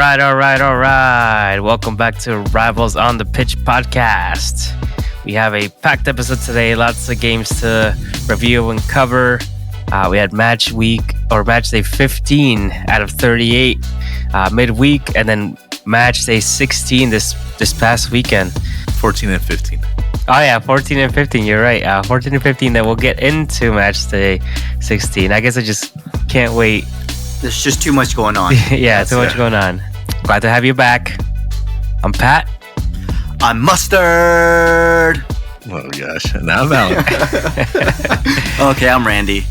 All right. Welcome back to Rivals on the Pitch podcast. We have a packed episode today. Lots of games to review and cover. We had match day 15 out of 38 midweek, and then match day 16 this past weekend. 14 and 15. Oh yeah, 14 and 15. You're right. 14 and 15. Then we'll get into match day 16. I guess I just can't wait. There's just too much going on. Yeah, too much going on. Glad to have you back. I'm Pat. I'm Mustard. Oh gosh, now I'm Alan. Okay, I'm Randy.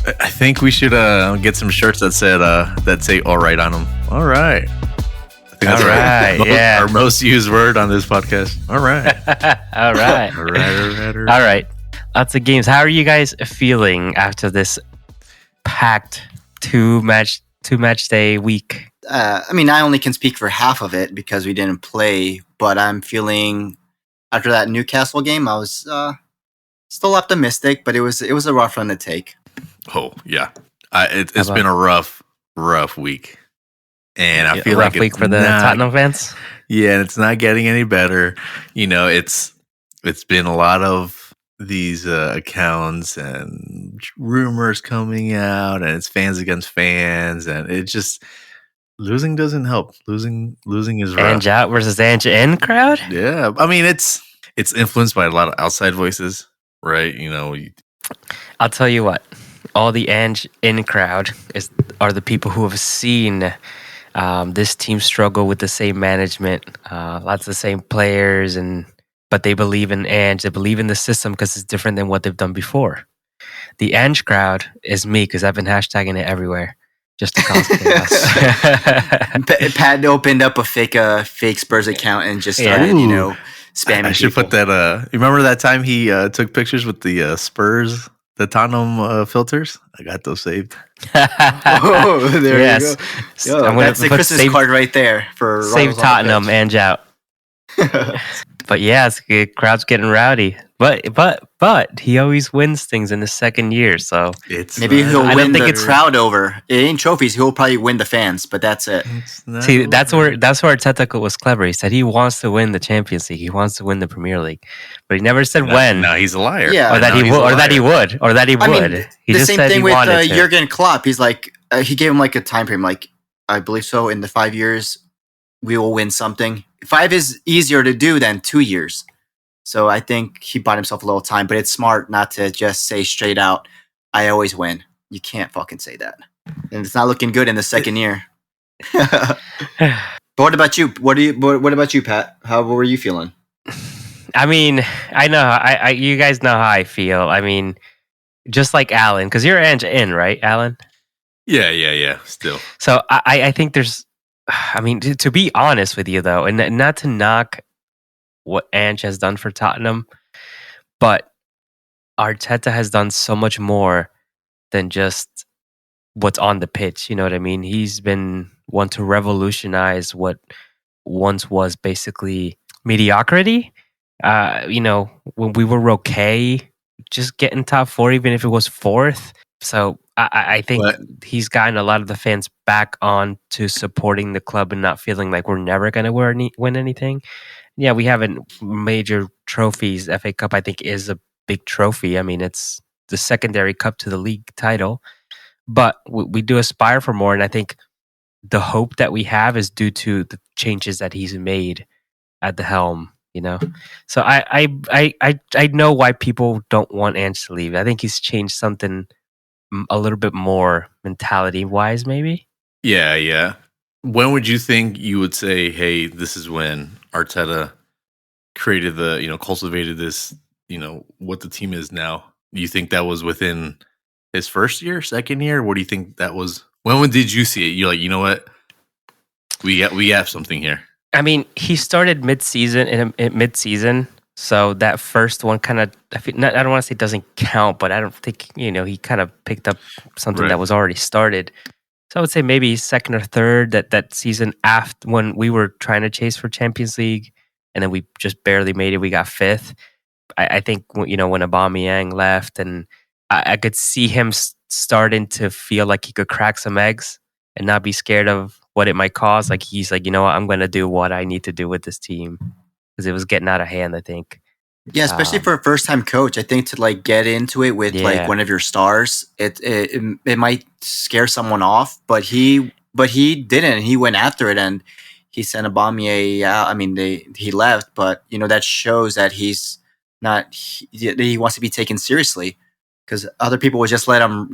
I think we should get some shirts that say "all right" on them. All right. I think that's All right. Yeah. Our most used word on this podcast. All right. All right. All right. Lots of games. How are you guys feeling after this packed two match day week? I only can speak for half of it because we didn't play, but I'm feeling after that Newcastle game, I was still optimistic, but it was a rough run to take. Oh yeah, it's been a rough week, and I feel like rough week for the Tottenham fans. Yeah, and it's not getting any better. You know, it's been a lot of these accounts and rumors coming out, and it's fans against fans, and it just losing doesn't help. Losing is rough. Ange out versus Ange in crowd. Yeah, I mean it's influenced by a lot of outside voices, right? You know, I'll tell you what. All the Ange in crowd are the people who have seen this team struggle with the same management, lots of the same players, but they believe in Ange. They believe in the system because it's different than what they've done before. The Ange crowd is me because I've been hashtagging it everywhere just to cause chaos. Pat opened up a fake Spurs account and just started, spamming. I should people. put that. You remember that time he took pictures with the Spurs, the Tottenham filters? I got those saved. Oh, there you go. Yo, that's the Christmas card right there for save Tottenham, Ange out. But yeah, the crowd's getting rowdy. But he always wins things in the second year, so maybe he'll win the crowd over. It ain't trophies. He'll probably win the fans, but that's it. See, that's where Arteta was clever. He said he wants to win the Champions League. He wants to win the Premier League, but he never said when. No, he's a liar. Yeah, or that he would. I mean, he the just same said thing with Jurgen Klopp. He's like, he gave him like a time frame. Like, I believe so. In the 5 years, we will win something. 5 is easier to do than 2 years. So I think he bought himself a little time, but it's smart not to just say straight out, I always win. You can't fucking say that. And it's not looking good in the second year. But what about you? What about you, Pat? How were you feeling? I mean, I know you guys know how I feel. I mean, just like Alan, because you're Ange in, right, Alan? Yeah, still. So I think there's, I mean, to be honest with you though, and not to knock what Ange has done for Tottenham, but Arteta has done so much more than just what's on the pitch. You know what I mean? He's been one to revolutionize what once was basically mediocrity. When we were okay, just getting top 4, even if it was 4th. So I think he's gotten a lot of the fans back on to supporting the club and not feeling like we're never going to win anything. Yeah, we haven't major trophies. FA Cup, I think, is a big trophy. I mean, it's the secondary cup to the league title. But we do aspire for more, and I think the hope that we have is due to the changes that he's made at the helm. You know, so I know why people don't want Ange to leave. I think he's changed something a little bit more mentality-wise, maybe. Yeah. When would you think you would say, hey, this is when Arteta created cultivated this, what the team is now? Do you think that was within his first year, second year? What do you think that was? When did you see it? You're like, you know what? We have something here. I mean, he started mid-season, so that first one kind of, I don't want to say doesn't count, but I don't think, he kind of picked up something that was already started. So I would say maybe second or third that season after when we were trying to chase for Champions League, and then we just barely made it. We got 5th. I think when Aubameyang left, and I could see him starting to feel like he could crack some eggs and not be scared of what it might cause. Like he's like, you know what, I'm going to do what I need to do with this team because it was getting out of hand, I think. Yeah, especially for a first-time coach, I think to like get into it with like one of your stars, it might scare someone off. But he didn't. He went after it, and he sent Aubameyang out. I mean, he left, but that shows that he's not. He wants to be taken seriously because other people would just let him.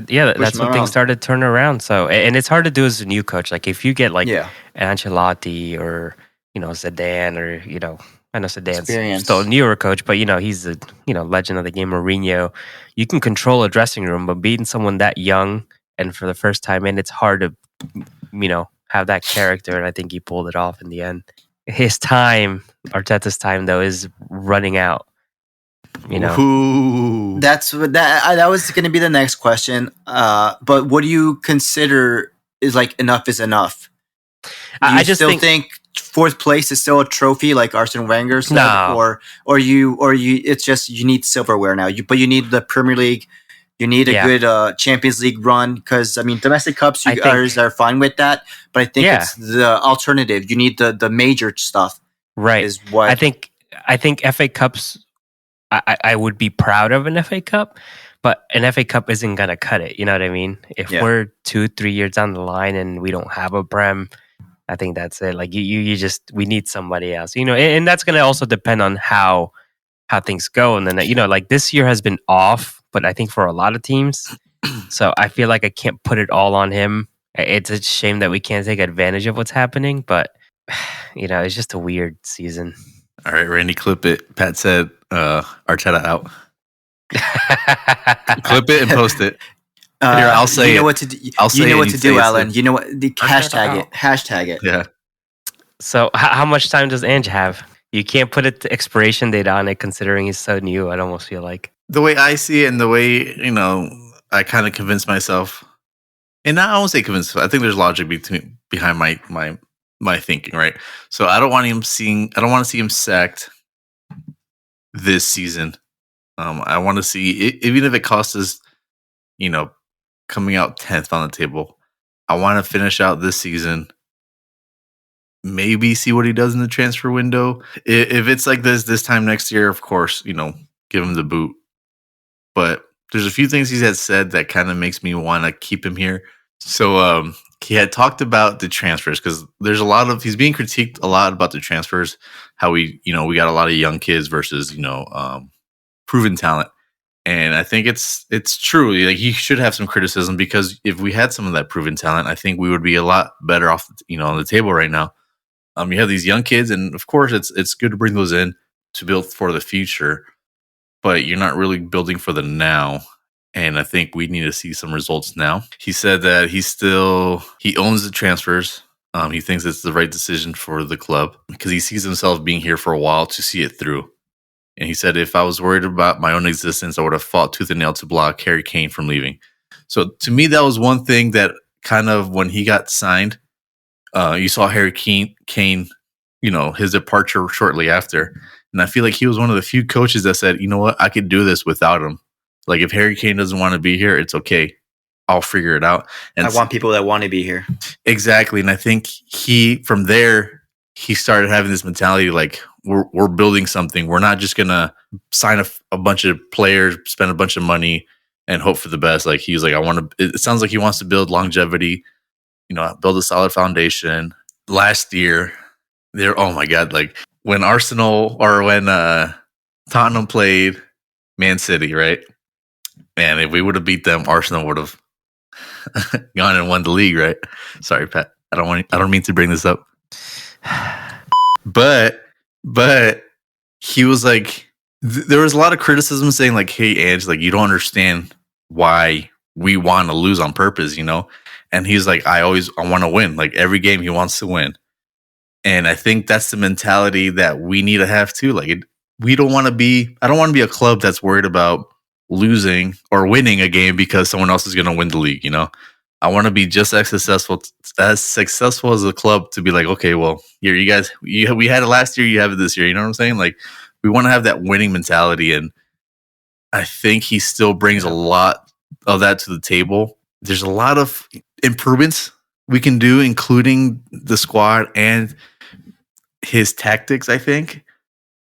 Yeah, that's when things started to turn around. So, and it's hard to do as a new coach. Like if you get like Ancelotti or Zidane or I know Zidane's still a newer coach, but he's a legend of the game. Mourinho, you can control a dressing room, but beating someone that young and for the first time in, it's hard to have that character. And I think he pulled it off in the end. His time, Arteta's time though, is running out. Ooh. That was going to be the next question. But what do you consider is like enough is enough? I just think fourth place is still a trophy, like Arsene Wenger said, or you it's just you need silverware now. But you need the Premier League, you need a good Champions League run because I mean domestic cups you guys are fine with that, but I think it's the alternative. You need the major stuff, right? Is what I think FA Cups. I would be proud of an FA Cup, but an FA Cup isn't gonna cut it. You know what I mean? If we're 2-3 years down the line and we don't have a Prem, I think that's it. Like we need somebody else, and that's going to also depend on how things go. And then, like this year has been off, but I think for a lot of teams, so I feel like I can't put it all on him. It's a shame that we can't take advantage of what's happening, but it's just a weird season. All right, Randy, clip it. Pat said, Arteta out. Clip it and post it. Here, I'll say what to do. You know what to do, Alan. You know what? Hashtag it. Yeah. So, how much time does Ange have? You can't put an expiration date on it, considering he's so new. I'd almost feel like the way I see it, and the way I kind of convinced myself, and I won't say convinced. I think there's logic behind my thinking, right? So I don't want to see him sacked this season. I want to see even if it costs us, coming out 10th on the table. I want to finish out this season. Maybe see what he does in the transfer window. If it's like this time next year, of course, give him the boot. But there's a few things he has said that kind of makes me want to keep him here. So he had talked about the transfers because there's he's being critiqued a lot about the transfers. How we got a lot of young kids versus proven talent. And I think it's true. Like he should have some criticism because if we had some of that proven talent, I think we would be a lot better off, on the table right now. You have these young kids, and of course, it's good to bring those in to build for the future, but you're not really building for the now. And I think we need to see some results now. He said that he owns the transfers. He thinks it's the right decision for the club because he sees himself being here for a while to see it through. And he said, if I was worried about my own existence, I would have fought tooth and nail to block Harry Kane from leaving. So to me, that was one thing that kind of when he got signed, you saw Harry Kane, his departure shortly after. And I feel like he was one of the few coaches that said, you know what, I could do this without him. Like if Harry Kane doesn't want to be here, it's okay. I'll figure it out. And I want people that want to be here. Exactly. And I think from there, he started having this mentality like, we're building something. We're not just gonna sign a bunch of players, spend a bunch of money, and hope for the best. Like he's like, it sounds like he wants to build longevity, build a solid foundation. Last year, oh my god, like when Tottenham played Man City, right? Man, if we would have beat them, Arsenal would have gone and won the league, right? Sorry, Pat. I don't mean to bring this up, But he was like, there was a lot of criticism saying like, hey, Ange, like you don't understand why we want to lose on purpose, And he's like, I want to win. Like every game he wants to win. And I think that's the mentality that we need to have too. Like I don't want to be a club that's worried about losing or winning a game because someone else is going to win the league, I want to be just as successful as a club to be like, okay, well, here you guys, we had it last year, you have it this year. You know what I'm saying? Like, we want to have that winning mentality, and I think he still brings a lot of that to the table. There's a lot of improvements we can do, including the squad and his tactics, I think.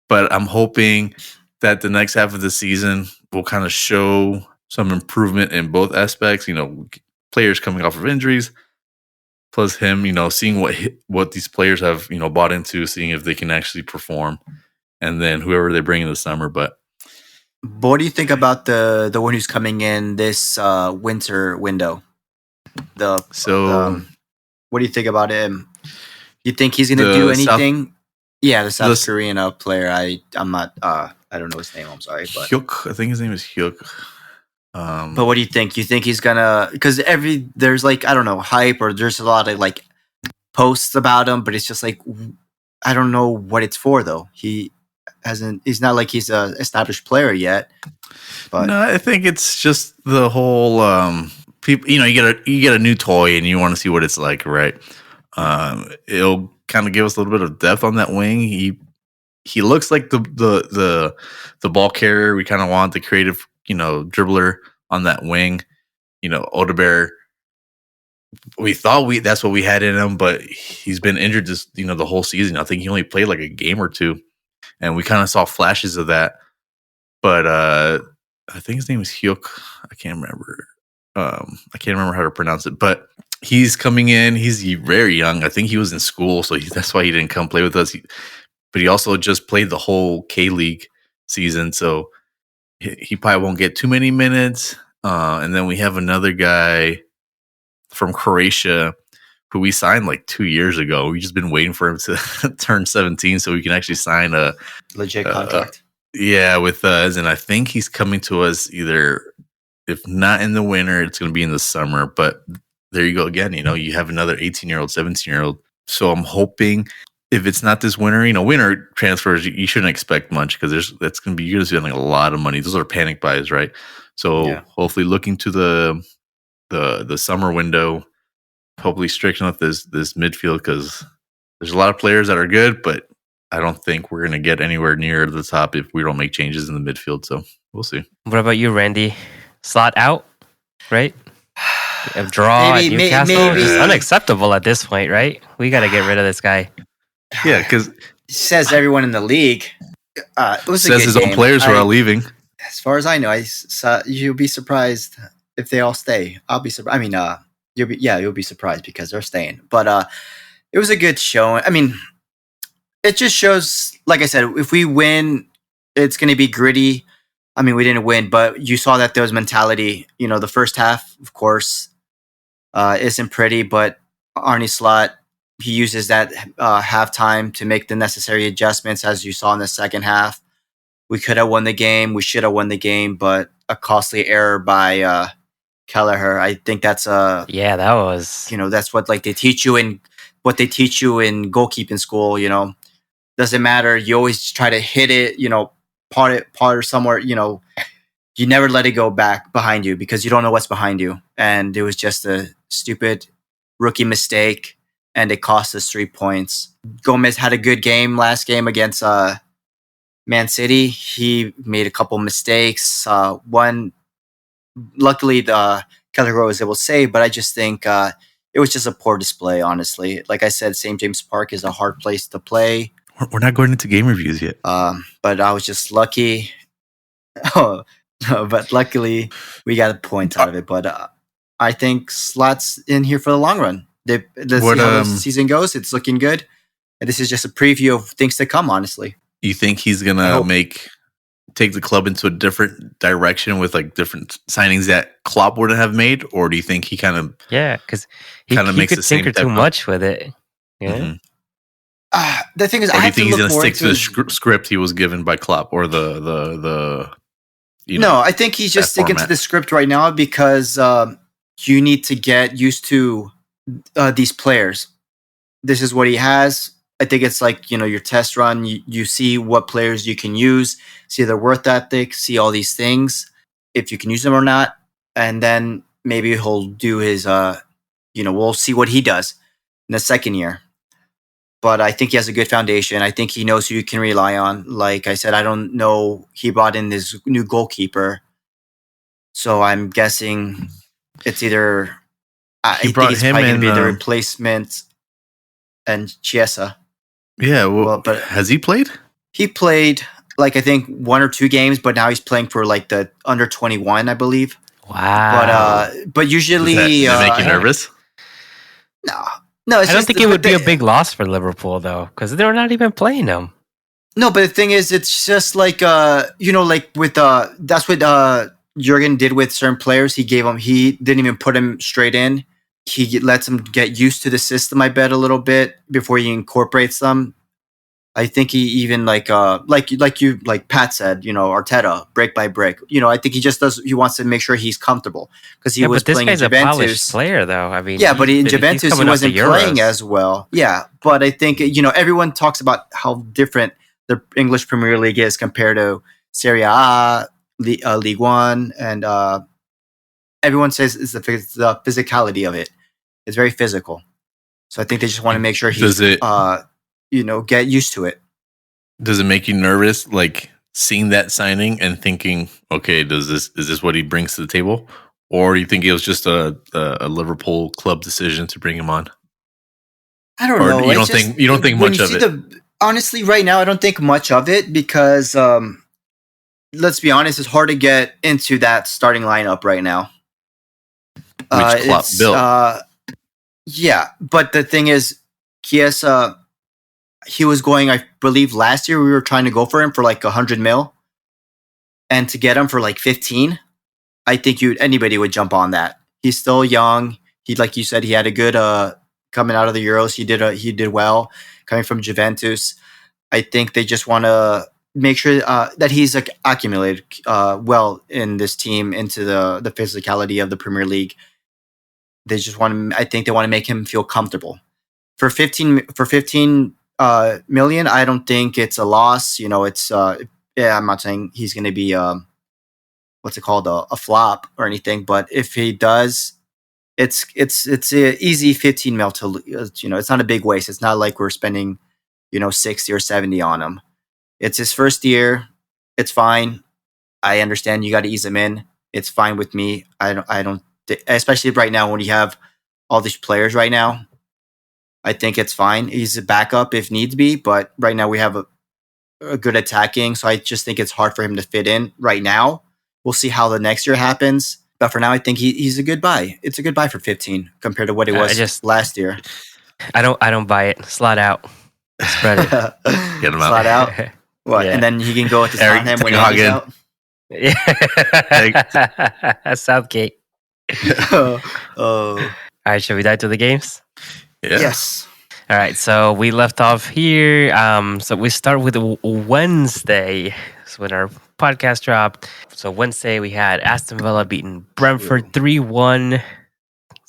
But I'm hoping that the next half of the season will kind of show some improvement in both aspects. Players coming off of injuries, plus him, seeing what these players have, bought into, seeing if they can actually perform, and then whoever they bring in the summer. But what do you think about the one who's coming in this winter window? What do you think about him? You think he's going to do anything? The South Korean player. I'm not. I don't know his name. I'm sorry. But Hyuk, I think his name is Hyuk. But what do you think? You think he's gonna? Because there's like, I don't know, hype, or there's a lot of like posts about him, but it's just like, I don't know what it's for though. He's not like he's a established player yet. But no, I think it's just the whole people. You get a new toy and you want to see what it's like, right? It'll kind of give us a little bit of depth on that wing. He looks like the ball carrier we kind of want, the creative, dribbler on that wing. Odebear, we thought that's what we had in him, but he's been injured the whole season. I think he only played like a game or two, and we kind of saw flashes of that. But I think his name is Hyuk. I can't remember. I can't remember how to pronounce it, but he's coming in. He's very young. I think he was in school, so that's why he didn't come play with us. But he also just played the whole K-League season, so he probably won't get too many minutes. And then we have another guy from Croatia who we signed like 2 years ago. We've just been waiting for him to turn 17 so we can actually sign a legit contract. With us. And I think he's coming to us either, if not in the winter, it's going to be in the summer. But there you go again. You have another 18-year-old, 17-year-old. So I'm hoping, if it's not this winter, winter transfers, you shouldn't expect much, because you're going to be spending a lot of money. Those are panic buys, right? So hopefully looking to the summer window, hopefully straighten up this midfield, because there's a lot of players that are good, but I don't think we're going to get anywhere near the top if we don't make changes in the midfield. So we'll see. What about you, Randy? Slot out, right? A draw at Newcastle? It's unacceptable at this point, right? We got to get rid of this guy. Yeah, because says everyone in the league. It was says his own players who are leaving. As far as I know, you'll be surprised if they all stay. I'll be surprised. I mean, you'll be surprised because they're staying. But it was a good show. I mean, it just shows, like I said, if we win, it's going to be gritty. I mean, we didn't win, but you saw that there was mentality. The first half, of course, isn't pretty, but Arne Slot, he uses that halftime to make the necessary adjustments, as you saw in the second half. We could have won the game. We should have won the game, but a costly error by Kelleher. I think that's that was that's what they teach you in goalkeeping school. Doesn't matter. You always try to hit it. Part or somewhere. You never let it go back behind you, because you don't know what's behind you. And it was just a stupid rookie mistake, and it cost us 3 points. Gomez had a good game last game against Man City. He made a couple mistakes. One, luckily, the Kelleher was able to save, but I just think it was just a poor display, honestly. Like I said, St. James Park is a hard place to play. We're not going into game reviews yet. But I was just lucky. But luckily, we got a point out of it. But I think Slot's in here for the long run. Let's see how the season goes. It's looking good. And this is just a preview of things to come, honestly. You think he's going to take the club into a different direction with different signings that Klopp wouldn't have made? Or do you think he kind of... Yeah, because he could tinker too much with it. Yeah. Mm-hmm. The thing is, or do you think he's going to stick to the script he was given by Klopp, or the No, I think he's just sticking to the script right now, because you need to get used to these players. This is what he has. I think it's like, your test run. You see what players you can use, see their worth ethic, see all these things, if you can use them or not. And then maybe he'll do his, we'll see what he does in the second year. But I think he has a good foundation. I think he knows who you can rely on. Like I said, I don't know. He brought in this new goalkeeper. So I'm guessing it's either... I think brought he's him probably going to in, be the replacement and Chiesa. Yeah, well, but has he played? He played like I think 1 or 2 games, but now he's playing for like the under 21, I believe. Wow. But usually does that make you nervous? No. I don't think it would be a big loss for Liverpool though, because they're not even playing him. No, but the thing is, it's just like like with that's what Jurgen did with certain players. He didn't even put him straight in. He lets them get used to the system, I bet, a little bit before he incorporates them. I think he even like Pat said, Arteta, brick by brick. I think he wants to make sure he's comfortable because he was but this playing guy's in Juventus. A polished player, though. I mean, but in Juventus he wasn't playing as well. Yeah, but I think everyone talks about how different the English Premier League is compared to Serie A, League One, and everyone says it's the physicality of it. It's very physical. So I think they just want to make sure he's get used to it. Does it make you nervous, like seeing that signing and thinking, okay, is this what he brings to the table, or do you think it was just a Liverpool club decision to bring him on? I don't know. You don't think much of it. Honestly, right now, I don't think much of it because let's be honest, it's hard to get into that starting lineup right now. Which Klopp built. Yeah, but the thing is, Chiesa, he was going, I believe last year we were trying to go for him for like 100 mil. And to get him for like 15, I think anybody would jump on that. He's still young. Like you said, he had a good coming out of the Euros. He did well coming from Juventus. I think they just want to make sure that he's like accumulated well in this team into the physicality of the Premier League. They just I think they want to make him feel comfortable. For 15 million, I don't think it's a loss. It's I'm not saying he's going to be what's it called, a flop or anything. But if he does, it's an easy 15 mil to it's not a big waste. It's not like we're spending 60 or 70 on him. It's his first year. It's fine. I understand you got to ease him in. It's fine with me. I don't. Especially right now when you have all these players right now, I think it's fine. He's a backup if needs be, but right now we have a good attacking, so I just think it's hard for him to fit in right now. We'll see how the next year happens, but for now, I think he's a good buy. It's a good buy for 15 compared to what it was last year. I don't buy it. Slot out. Spread it. Get him out. Slot out. What? Yeah. And then he can go to Tottenham when he's out. Yeah. Southgate. All right, shall we dive to the games? Yeah. Yes. All right, so we left off here. So we start with Wednesday. So when our podcast dropped. So Wednesday we had Aston Villa beating Brentford 3-1. Is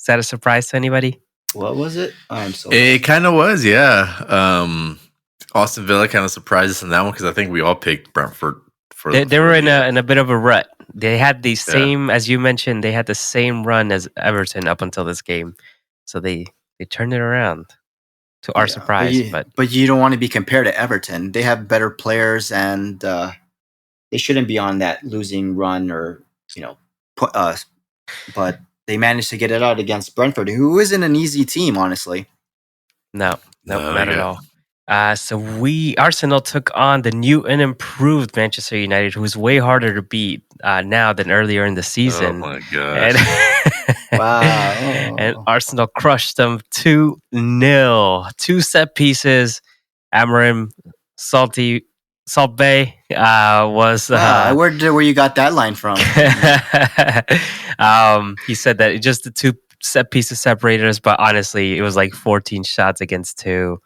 that a surprise to anybody? What was it? It kind of was, yeah. Austin Villa kind of surprised us in that one because I think we all picked Brentford. They were in a bit of a rut. They had the same, as you mentioned, they had the same run as Everton up until this game. So they turned it around to our surprise. But you don't want to be compared to Everton. They have better players and they shouldn't be on that losing run or, put us. But they managed to get it out against Brentford, who isn't an easy team, honestly. No, not at all. So Arsenal took on the new and improved Manchester United, who's way harder to beat now than earlier in the season. Oh my god! Wow! And Arsenal crushed them 2-0. 2 set pieces. Amarim Salt Bay was. Where you got that line from? He said that just the 2 set pieces separated us, but honestly, it was like 14 shots against 2.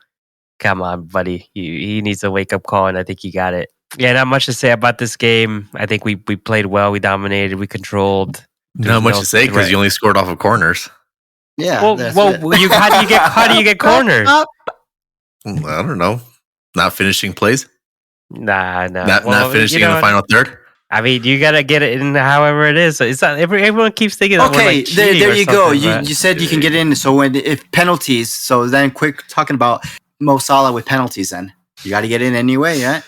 Come on, buddy. He needs a wake-up call, and I think he got it. Yeah, not much to say about this game. I think we played well. We dominated. We controred. Not much to say because you only scored off of corners. Yeah. How do you get corners? I don't know. Not finishing plays? Nah. Not finishing in the final third? I mean, you gotta get it in however it is. So it's not everyone keeps thinking that we're like there you go. You said you can get in. So if penalties, so then quick talking about Mo Salah with penalties, then you got to get in anyway, yeah.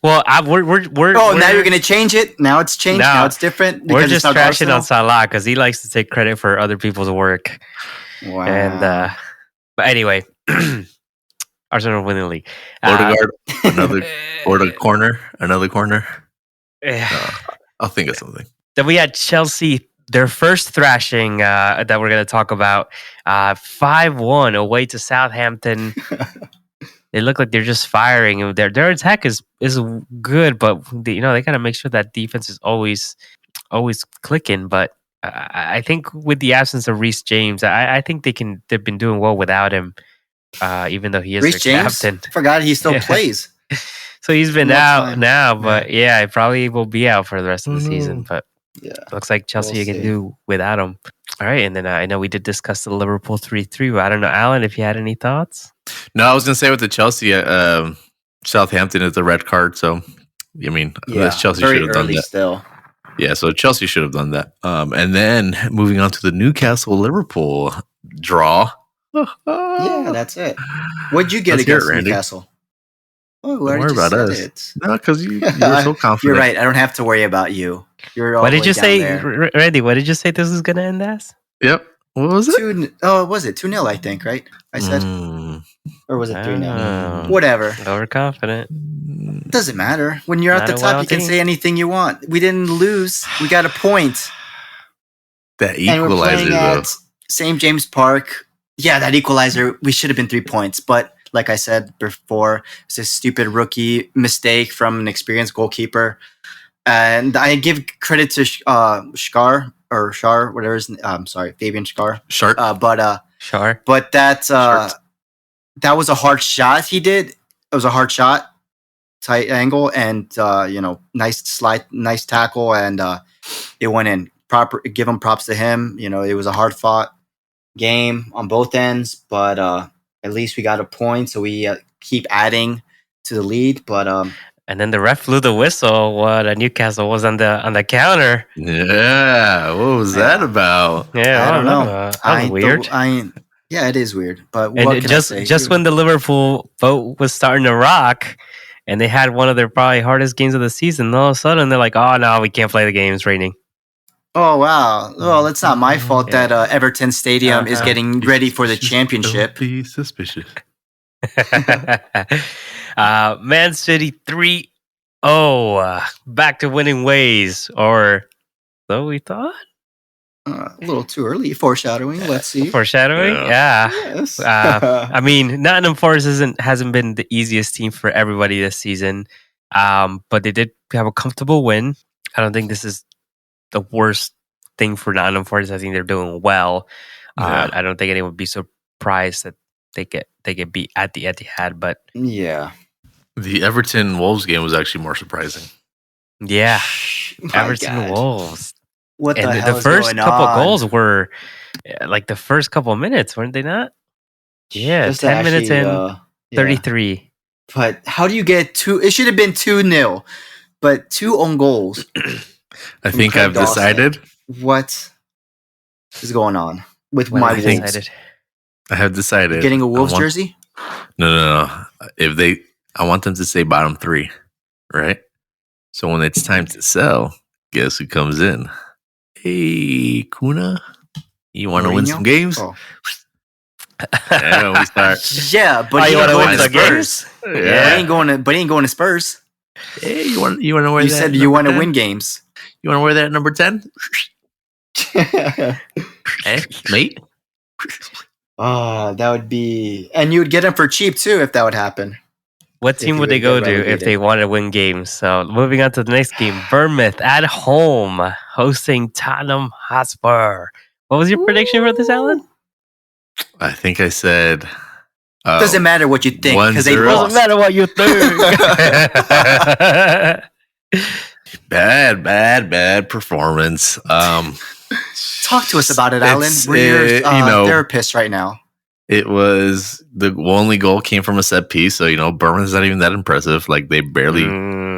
Well, we're now you're gonna change it. Now it's changed. Now it's different. We're just trashing on Salah because he likes to take credit for other people's work. Wow. And but anyway, Arsenal winning the league. Odegaard, another corner. I'll think of something. Then we had Chelsea, their first thrashing that we're going to talk about. 5-1 away to Southampton. They look like they're just firing. Their attack is good, but they got to make sure that defense is always clicking. But I think with the absence of Reece James, I think they've been doing well without him, even though he is Reece their James? captain. Forgot he still plays. So he's been out now, but he probably will be out for the rest of the season. But looks like Chelsea can do without him. All right, and then I know we did discuss the Liverpool 3-3, but I don't know, Alan, if you had any thoughts? No, I was going to say with the Chelsea, Southampton is the red card, so, I mean, Chelsea should have done that. Still. Yeah, so Chelsea should have done that. And then moving on to the Newcastle-Liverpool draw. Yeah, that's it. What'd you get against Newcastle? Oh, don't worry about us. It. No, because you're so confident. You're right. I don't have to worry about you. You're all what did you say, there. Randy? What did you say this was going to end as? Yep. What was it? Was it 2-0? I think, right? I said, or was it 3-0? Whatever. Overconfident. Doesn't matter. When you're at the top, you can say anything you want. We didn't lose. We got a point. That equalizer, and we're playing at St. James Park. Yeah, that equalizer. We should have been 3 points, but. Like I said before, it's a stupid rookie mistake from an experienced goalkeeper. And I give credit to Schar, whatever his name. Sorry, Fabian Schar. Schar. Schar. But that was a hard shot he did. It was a hard shot, tight angle, and nice slide, nice tackle, and it went in. Give him props to him. It was a hard fought game on both ends, but at least we got a point, so we keep adding to the lead. But and then the ref blew the whistle. What Newcastle was on the counter. Yeah, what was that about? Yeah, I don't know. That was weird. Yeah, it is weird. But and what just when the Liverpool boat was starting to rock, and they had one of their probably hardest games of the season, all of a sudden they're like, "Oh no, we can't play the game. It's raining." Oh, wow. Well, it's not my fault that Everton Stadium is getting ready for the championship. Don't be suspicious. Man City 3-0. Back to winning ways. Or so we thought? A little too early. Foreshadowing. Let's see. Foreshadowing? Yeah. Yes. I mean, Nottingham Forest hasn't been the easiest team for everybody this season. But they did have a comfortable win. I don't think this is the worst thing for Nottingham Forest. I think they're doing well. I don't think anyone would be surprised that they get beat at the Etihad. But yeah, the Everton Wolves game was actually more surprising. Yeah, Everton Wolves. What the hell the first couple goals were like the first couple minutes, weren't they not? Yeah, just 10 minutes in, 33. Yeah. But how do you get two? It should have been 2-0, but 2 own goals. I think I've decided. What is going on with my Wolves? I have decided. You're getting a Wolves jersey? No. I want them to say bottom 3, right? So when it's time to sell, guess who comes in? Hey, Kuna, you want to win some games? Oh. Yeah, we start. Yeah, but you want to win some games? Yeah, but he ain't going to Spurs. Hey, you want to wear? You said you want to win games. You want to wear that at number 10? Mate? That would be... And you would get him for cheap, too, if that would happen. What team would they go to if they want to win games? So, moving on to the next game. Bournemouth at home, hosting Tottenham Hotspur. What was your prediction for this, Alan? I think I said... doesn't matter what you think, because they Doesn't lost. matter what you think. Bad performance. Talk to us about it, Alan. We're your therapist right now. It was the only goal came from a set piece, so Bournemouth's not even that impressive. Like they barely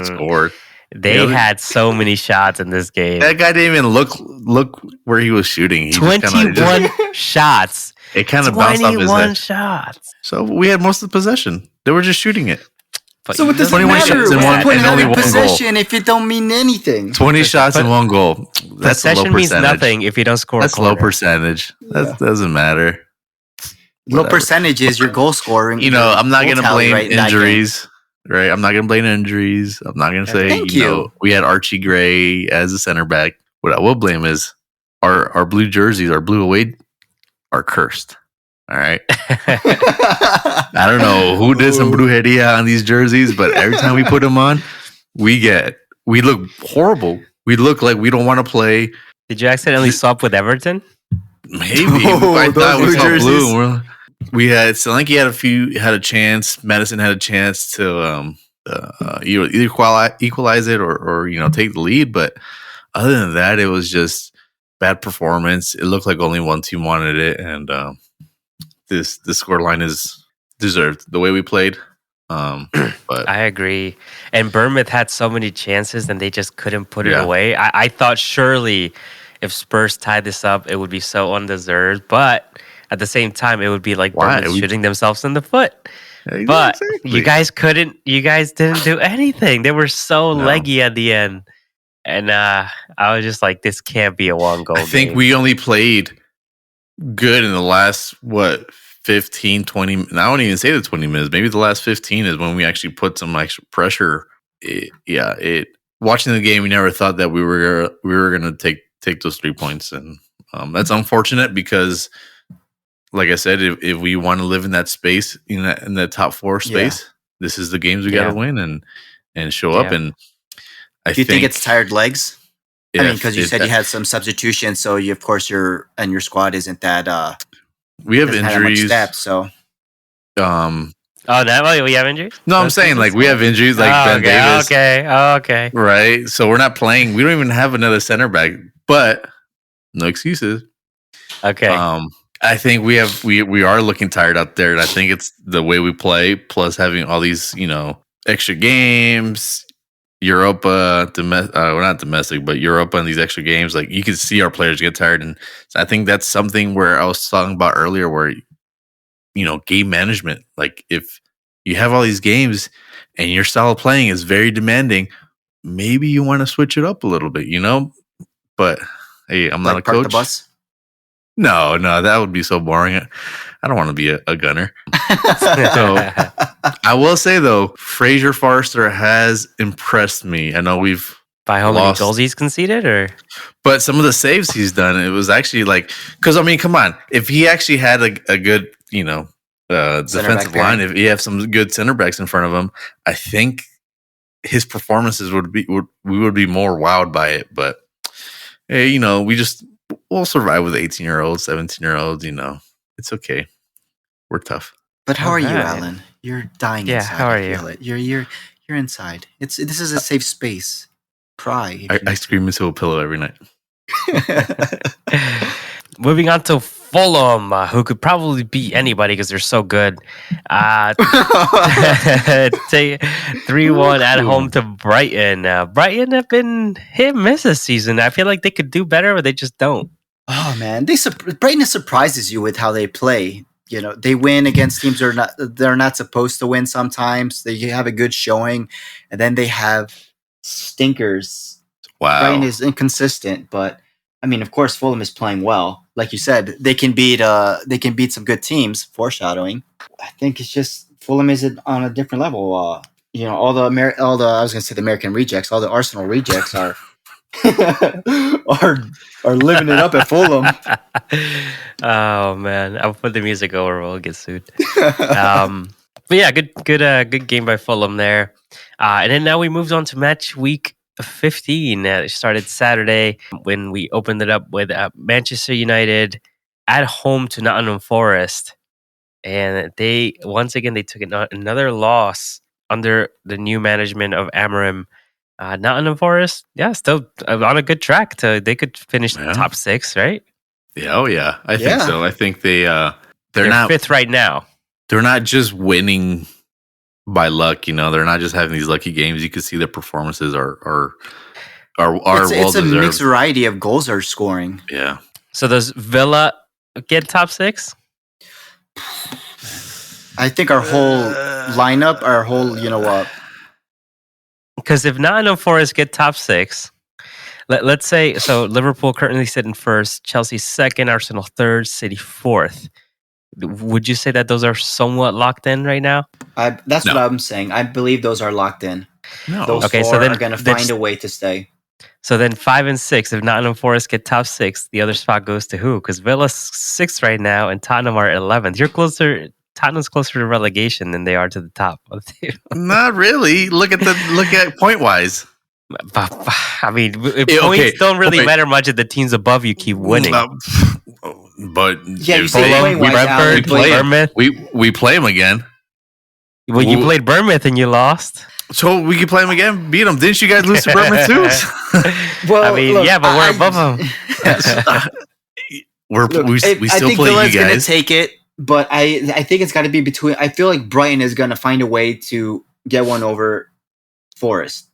scored. They had so many shots in this game. That guy didn't even look where he was shooting. 21 shots. It kind of bounced off his head. 21 shots. So we had most of the possession. They were just shooting it. But So it doesn't 21 matter. shots in What's one the point and of only having one goal. possession if it don't mean anything? 20 shots and 1 goal. That's a low possession means percentage. nothing if you don't score. That's a corner. low percentage. That doesn't matter. Low percentage is your goal scoring. You know, I'm not going to blame right in that game. injuries, right? I'm not going to blame injuries. I'm not going to say, Thank you know, we had Archie Gray as a center back. What I will blame is our blue jerseys, our blue away, are cursed. All right. I don't know who did some brujeria on these jerseys, but every time we put them on, we look horrible. We look like we don't want to play. Did you accidentally swap with Everton? Maybe. Oh, I thought we those saw jerseys. blue. We had Solanke had a chance. Madison had a chance to either equalize it or you know, take the lead. But other than that, it was just bad performance. It looked like only one team wanted it, and this scoreline is deserved the way we played. But I agree. And Bournemouth had so many chances and they just couldn't put it Yeah. away. I thought surely if Spurs tied this up, it would be so undeserved. But at the same time, it would be like Why? Bournemouth shooting themselves in the foot. Yeah, But exactly. you guys didn't do anything. They were so leggy at the end. And I was just like, this can't be a one goal I think game. we only played good in the last 15, 20. And I won't even say the 20 minutes. Maybe the last 15 is when we actually put some extra pressure. Watching the game, we never thought that we were going to take those 3 points, and that's unfortunate because, like I said, if we want to live in that space, in that top 4 space, this is the games we got to win and show up. And Do you think it's tired legs? I mean, because you said you had had some substitutions, so you, of course, your squad isn't that. we have doesn't have that much injuries. depth, so Oh, no, we have injuries? No, I'm saying like we have injuries like Ben Davis. Okay. Right. So we're not playing. We don't even have another center back, but no excuses. Okay. I think we are looking tired out there. And I think it's the way we play, plus having all these, you know, extra games, Europa, not domestic, but Europa and these extra games. Like you can see our players get tired. And so I think that's something where I was talking about earlier where, you know, game management. Like if you have all these games and your style of playing is very demanding, maybe you want to switch it up a little bit, you know? But hey, I'm not a park coach. the bus. No, that would be so boring. I don't want to be a gunner. So I will say though, Fraser Forster has impressed me. I know we've By how many lost. goals he's conceded, or But some of the saves he's done, it was actually like, because I mean, come on, if he actually had a good, you know, defensive line, if he have some good center backs in front of him, I think his performances we would be more wowed by it. But hey, you know, we'll survive with 18-year-olds, 17-year-olds. You know, it's okay. We're tough. But how are you, Alright. Alan? You're dying Yeah, inside. how are I feel it. You're inside. This is a safe space. Cry. I scream into a pillow every night. moving on to Fulham, who could probably beat anybody because they're so good. Take 3-1 at home to Brighton. Brighton have been hit and miss this season. I feel like they could do better, but they just don't. Oh man, Brighton surprises you with how they play. You know, they win against teams they're not supposed to win. Sometimes they have a good showing, and then they have stinkers. Wow. Brighton is inconsistent, but I mean, of course, Fulham is playing well. Like you said, they can beat some good teams. Foreshadowing. I think it's just Fulham is on a different level. You know, all the I was going to say the American rejects, all the Arsenal rejects are are living it up at Fulham. Oh man, I'll put the music over. We'll get sued. But yeah, good game by Fulham there. And then now we moved on to match week 15. It started Saturday when we opened it up with Manchester United at home to Nottingham Forest, and they took another loss under the new management of Amorim. Nottingham Forest, still on a good track. They could finish top 6, right? Yeah, oh yeah, I think so. I think they're not 5th right now. They're not just winning by luck, you know. They're not just having these lucky games. You can see their performances are well it's a deserved. mixed variety of goals they're scoring. Yeah. So does Villa get top 6? I think our whole lineup, our whole, Because if Nottingham Forest get top 6, let's say, so Liverpool currently sitting first, Chelsea second, Arsenal third, City fourth. Would you say that those are somewhat locked in right now? That's what I'm saying. I believe those are locked in. No. Those four are going to find a way to stay. So then 5 and 6, if Nottingham Forest get top 6, the other spot goes to who? Because Villa's 6th right now and Tottenham are 11th. Tottenham's closer to relegation than they are to the top. Not really. Look at point wise. I mean, points don't really matter much if the teams above you keep winning. But yeah, you say Brentford, Bournemouth. We play them again. Well, you played Bournemouth and you lost. So we can play them again, beat them. Didn't you guys lose to Bournemouth too? Well, I mean, look, but we're above them. we still play you guys. Going to take it, but I think it's got to be between. I feel like Brighton is going to find a way to get one over Forest.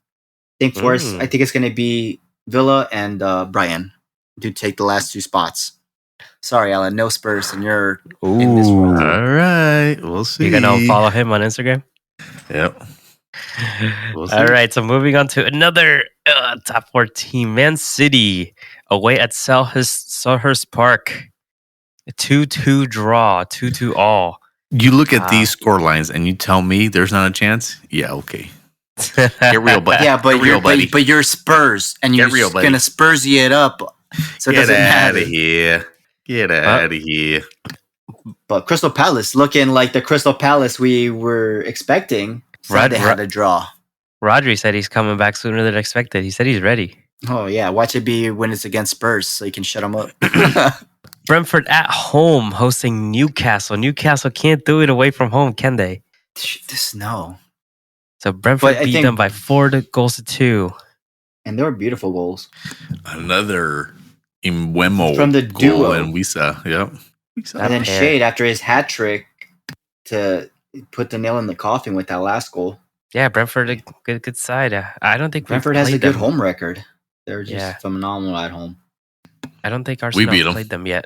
I think Forest. I think it's going to be Villa and Brighton to take the last 2 spots. Sorry, Alan. No Spurs, and you're in this one. All right, we'll see. You're gonna follow him on Instagram. Yep. We'll all right, so moving on to another top 4 team, Man City, away at Selhurst Park. A 2-2 draw, 2-2 all. You look at these score lines and you tell me there's not a chance? Yeah, okay. Get real, buddy. Yeah, but you're Spurs, and you're going to Spursy it up. So it doesn't matter. Get out of here. But Crystal Palace, looking like the Crystal Palace we were expecting, they had a draw. Rodri said he's coming back sooner than expected. He said he's ready. Oh, yeah. Watch it be when it's against Spurs so you can shut them up. Brentford at home hosting Newcastle. Newcastle can't do it away from home, can they? No. So Brentford beat them by 4-2. And they were beautiful goals. Another Imwemo from the duo. And Wisa. Yep. And then Shade, after his hat trick, to put the nail in the coffin with that last goal. Yeah, Brentford, a good side. I don't think Brentford has a good home record. They're just phenomenal at home. I don't think Arsenal played them yet.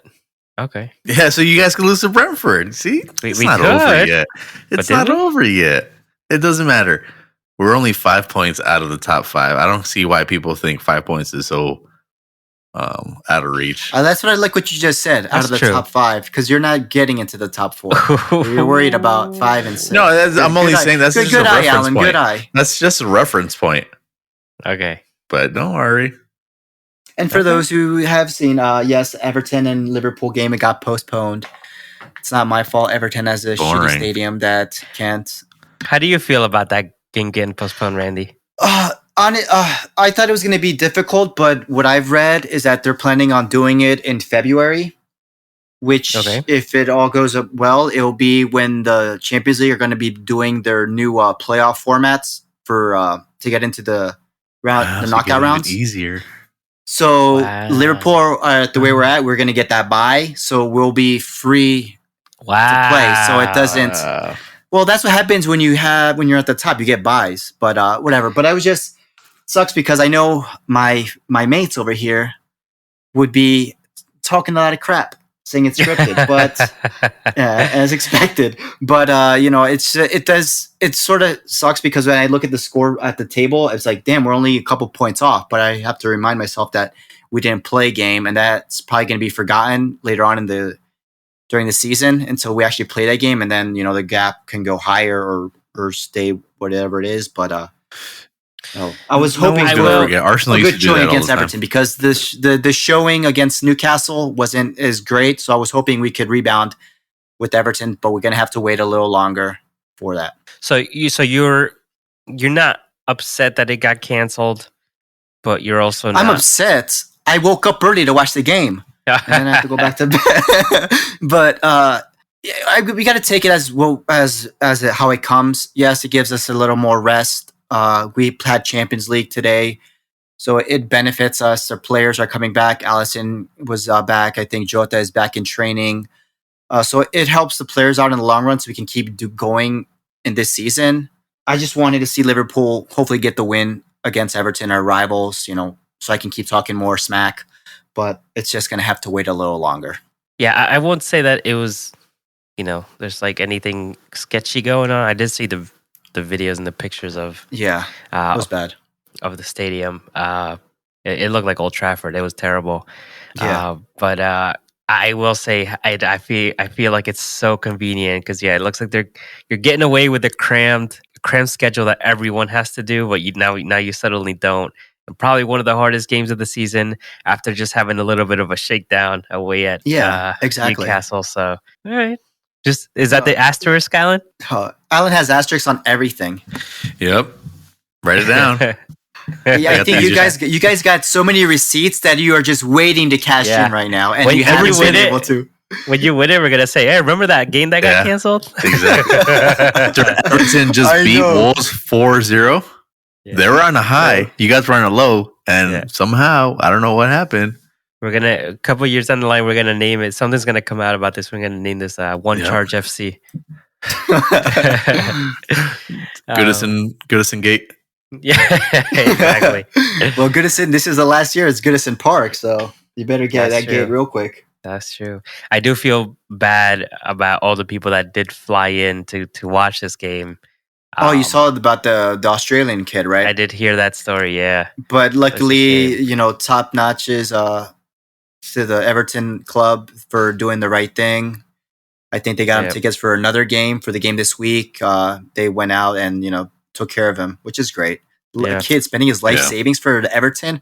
Okay. Yeah, so you guys can lose to Brentford. See? It's not over yet. It's not over yet. It doesn't matter. We're only 5 points out of the top 5. I don't see why people think 5 points is so out of reach. That's what I like what you just said. Out of the top 5, because you're not getting into the top 4. You're worried about 5 and 6. No, I'm only saying that's just a reference point. Good eye. That's just a reference point. Okay, but don't worry. And for those who have seen, yes, Everton and Liverpool game, it got postponed. It's not my fault. Everton has a shitty stadium that can't. How do you feel about that game getting postponed, Randy? I thought it was going to be difficult, but what I've read is that they're planning on doing it in February, which, if it all goes up well, it will be when the Champions League are going to be doing their new playoff formats for to get into the knockout rounds. Easier. So Liverpool, the way we're at, we're going to get that bye, so we'll be free to play. So it doesn't. Well, that's what happens when you're at the top. You get buys, but whatever. But I was just sucks because I know my mates over here would be talking a lot of crap, saying it's scripted, but as expected. But it sort of sucks because when I look at the score at the table, it's like, damn, we're only a couple points off. But I have to remind myself that we didn't play a game, and that's probably going to be forgotten later on during the season until we actually play that game, and then the gap can go higher or stay whatever it is. But I was hoping for Arsenal a good showing against Everton Everton because the showing against Newcastle wasn't as great. So I was hoping we could rebound with Everton, but we're gonna have to wait a little longer for that. So you're not upset that it got canceled, but you're also not. I'm upset. I woke up early to watch the game. And then I have to go back to bed. But we got to take it as how it comes. Yes, it gives us a little more rest. We had Champions League today, so it benefits us. Our players are coming back. Alisson was back. I think Jota is back in training. So it helps the players out in the long run so we can keep going in this season. I just wanted to see Liverpool hopefully get the win against Everton, our rivals, so I can keep talking more smack. But it's just going to have to wait a little longer. Yeah, I won't say that it was there's like anything sketchy going on. I did see the videos and the pictures of it was bad. of the stadium. It looked like Old Trafford. It was terrible. Yeah. But I will say I feel like it's so convenient because it looks like you're getting away with the crammed schedule that everyone has to do, but now you suddenly don't. And probably one of the hardest games of the season after just having a little bit of a shakedown away at exactly. Newcastle. So all right, is that the asterisk, Alan? Alan has asterisks on everything. Yep, write it down. I think you guys got so many receipts that you are just waiting to cash in right now, and you haven't been able to. When you win it, we're gonna say, "Hey, remember that game that got canceled?" Exactly. Everton just beat Wolves 4-0. Yeah. They were on a high. You guys were on a low, and somehow I don't know what happened. We're gonna a couple years down the line, we're gonna name it. Something's gonna come out about this. We're gonna name this One Charge FC. Goodison Gate. Yeah, exactly. Well, Goodison, this is the last year. It's Goodison Park, so you better get that gate real quick. That's true. I do feel bad about all the people that did fly in to watch this game. You saw about the Australian kid, right? I did hear that story, yeah. But luckily, top notches to the Everton club for doing the right thing. I think they got him tickets for another game, for the game this week. They went out and, took care of him, which is great. A kid spending his life savings for the Everton.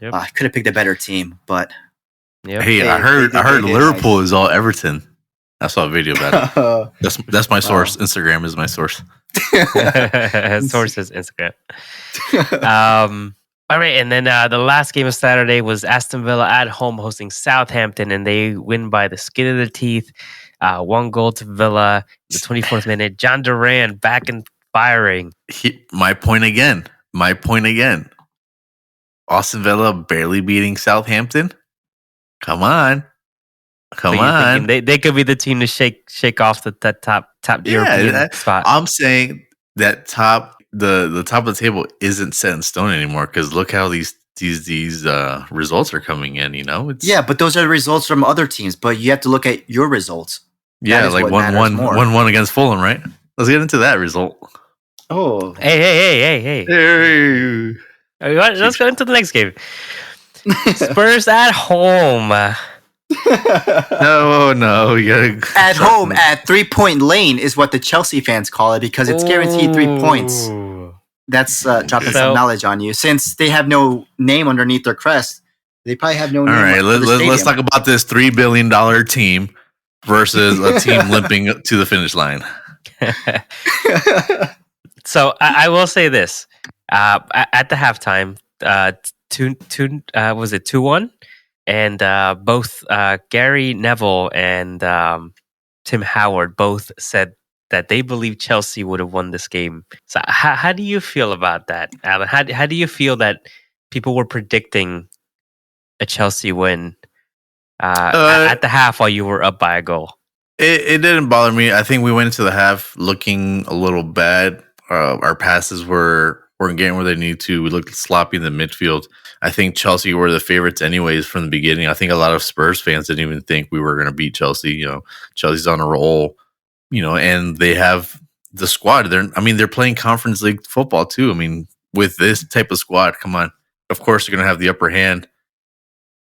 I could have picked a better team, but... Yep. Hey, I heard Liverpool is all Everton. I saw a video about it. That's my source. Instagram is my source. Source is Instagram. All right, and then the last game of Saturday was Aston Villa at home hosting Southampton, and they win by the skin of the teeth. 1 goal to Villa, the 24th minute. John Duran back and firing. My point again. Aston Villa barely beating Southampton. Come on. They could be the team to shake off that top European spot. I'm saying that the top of the table isn't set in stone anymore because look how these results are coming in. But those are the results from other teams. But you have to look at your results. Yeah, like 1-1 against Fulham, right? Let's get into that result. Oh, hey! Let's go into the next game. Spurs at home. No, you gotta at home at 3-point lane is what the Chelsea fans call it because it's guaranteed 3 points. That's dropping some knowledge on you. Since they have no name underneath their crest, they probably have no name. All right, let's talk about this $3 billion team versus a team limping to the finish line. So I will say this: at the halftime, 2-1, and both Gary Neville and Tim Howard both said that they believe Chelsea would have won this game. So how do you feel about that, Alan? How do you feel that people were predicting a Chelsea win at the half while you were up by a goal? It didn't bother me. I think we went into the half looking a little bad. Our passes weren't getting where they need to. We looked sloppy in the midfield. I think Chelsea were the favorites anyways from the beginning. I think a lot of Spurs fans didn't even think we were going to beat Chelsea. Chelsea's on a roll, and they have the squad. They're playing Conference League football too. With this type of squad, come on. Of course, they're going to have the upper hand.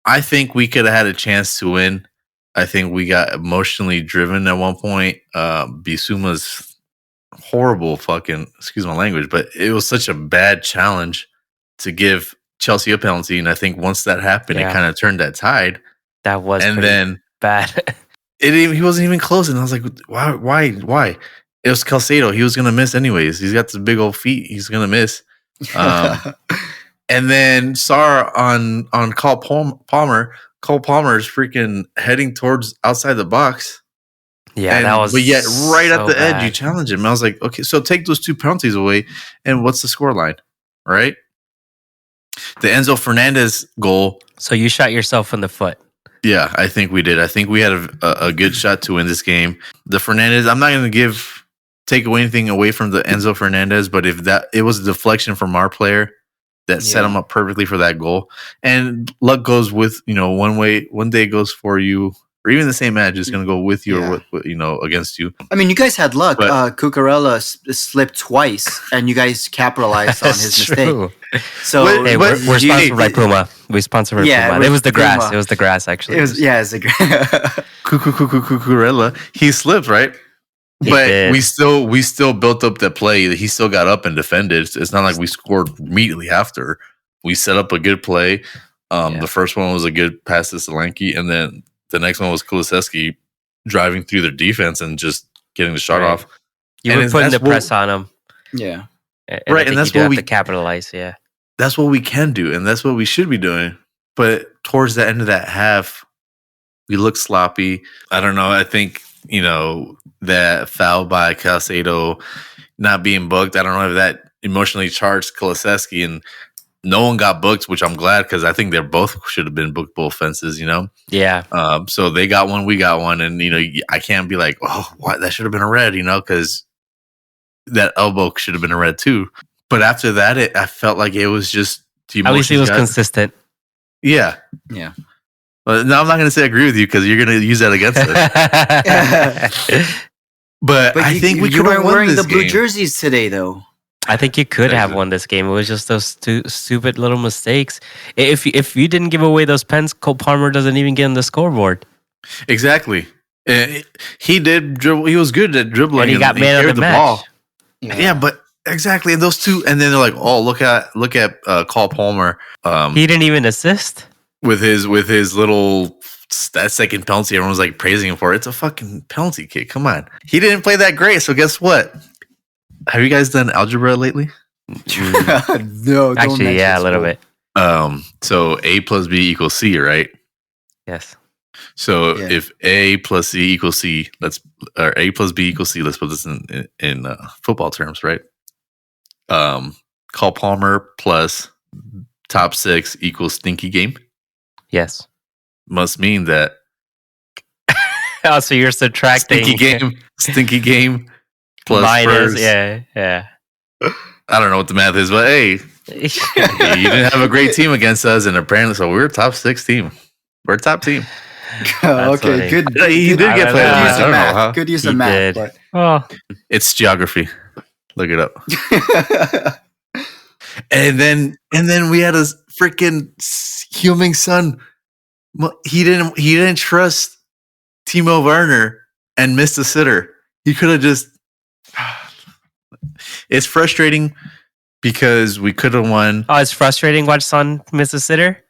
I think we could have had a chance to win. I think we got emotionally driven at one point. Bissouma's horrible excuse my language, but it was such a bad challenge to give Chelsea a penalty, and I think once that happened, it kind of turned that tide. That was then bad. He wasn't even close, and I was like, why? It was Caicedo. He was gonna miss anyways. He's got the big old feet. He's gonna miss. And then Sarr on Cole Palmer. Cole Palmer is freaking heading towards outside the box. Yeah, that was. But yet, right at the edge, you challenge him. I was like, okay, so take those 2 penalties away, and what's the scoreline, right? The Enzo Fernandez goal. So you shot yourself in the foot. Yeah, I think we did. I think we had a good shot to win this game. The Fernandez, I'm not going to take anything away from the Enzo Fernandez, but it was a deflection from our player that set him up perfectly for that goal. And luck goes with, one day it goes for you, or even the same match is going to go with you or with, against you. I mean, you guys had luck. Cucurella slipped twice, and you guys capitalized on his mistake. So we're sponsored by Puma. We sponsored by Puma. It was the grass. Puma. It was the grass, actually. It was the grass. Cucurella, he slipped, right? But we still built up that play. He still got up and defended. It's not like we scored immediately after. We set up a good play. The first one was a good pass to Solanke, and then the next one was Kulusevski driving through their defense and just getting the shot off. You were putting the press on him. Yeah. And that's what we have to capitalize. Yeah. That's what we can do, and that's what we should be doing. But towards the end of that half, we look sloppy. I don't know. I think, that foul by Caicedo not being booked, I don't know if that emotionally charged Kulusevski, and no one got booked, which I'm glad, because I think they both should have been bookable offenses, Yeah. So they got one, we got one, and, I can't be like, oh, what? That should have been a red, because that elbow should have been a red too. But after that, I felt like it was just... At least he was consistent. Yeah. Yeah. Well, now I'm not going to say I agree with you because you're going to use that against us. But I think we could have won wearing this the blue game. jerseys today, though. I think you could have won this game. It was just those stupid little mistakes. If you didn't give away those pens, Cole Palmer doesn't even get on the scoreboard. Exactly. He did dribble. He was good at dribbling. And he got man of the match. Ball. Yeah, but exactly. And those two, and then they're like, "Oh, look at Cole Palmer." He didn't even assist with his little that second penalty. Everyone was like praising him for it. It's a fucking penalty kick. Come on, he didn't play that great. So guess what? Have you guys done algebra lately? No, actually, yeah, a little bit. So A plus B equals C, right? Yes. So if A plus C equals C, or A plus B equals C, let's put this in football terms, right? Cole Palmer plus top 6 equals stinky game. Yes. Must mean that. Oh, so you're subtracting stinky game plus minus. first. Yeah. I don't know what the math is, but hey, you didn't have a great team against us, and apparently, so we're a top 6 team. We're a top team. Okay, good. He did get played. Good use of math. Good use of math. But... It's geography. Look it up. And then we had a freaking Heung-min Son. He didn't trust Timo Werner and missed a sitter. He could have just. It's frustrating because we could have won. Oh, it's frustrating. Watch Son miss a sitter.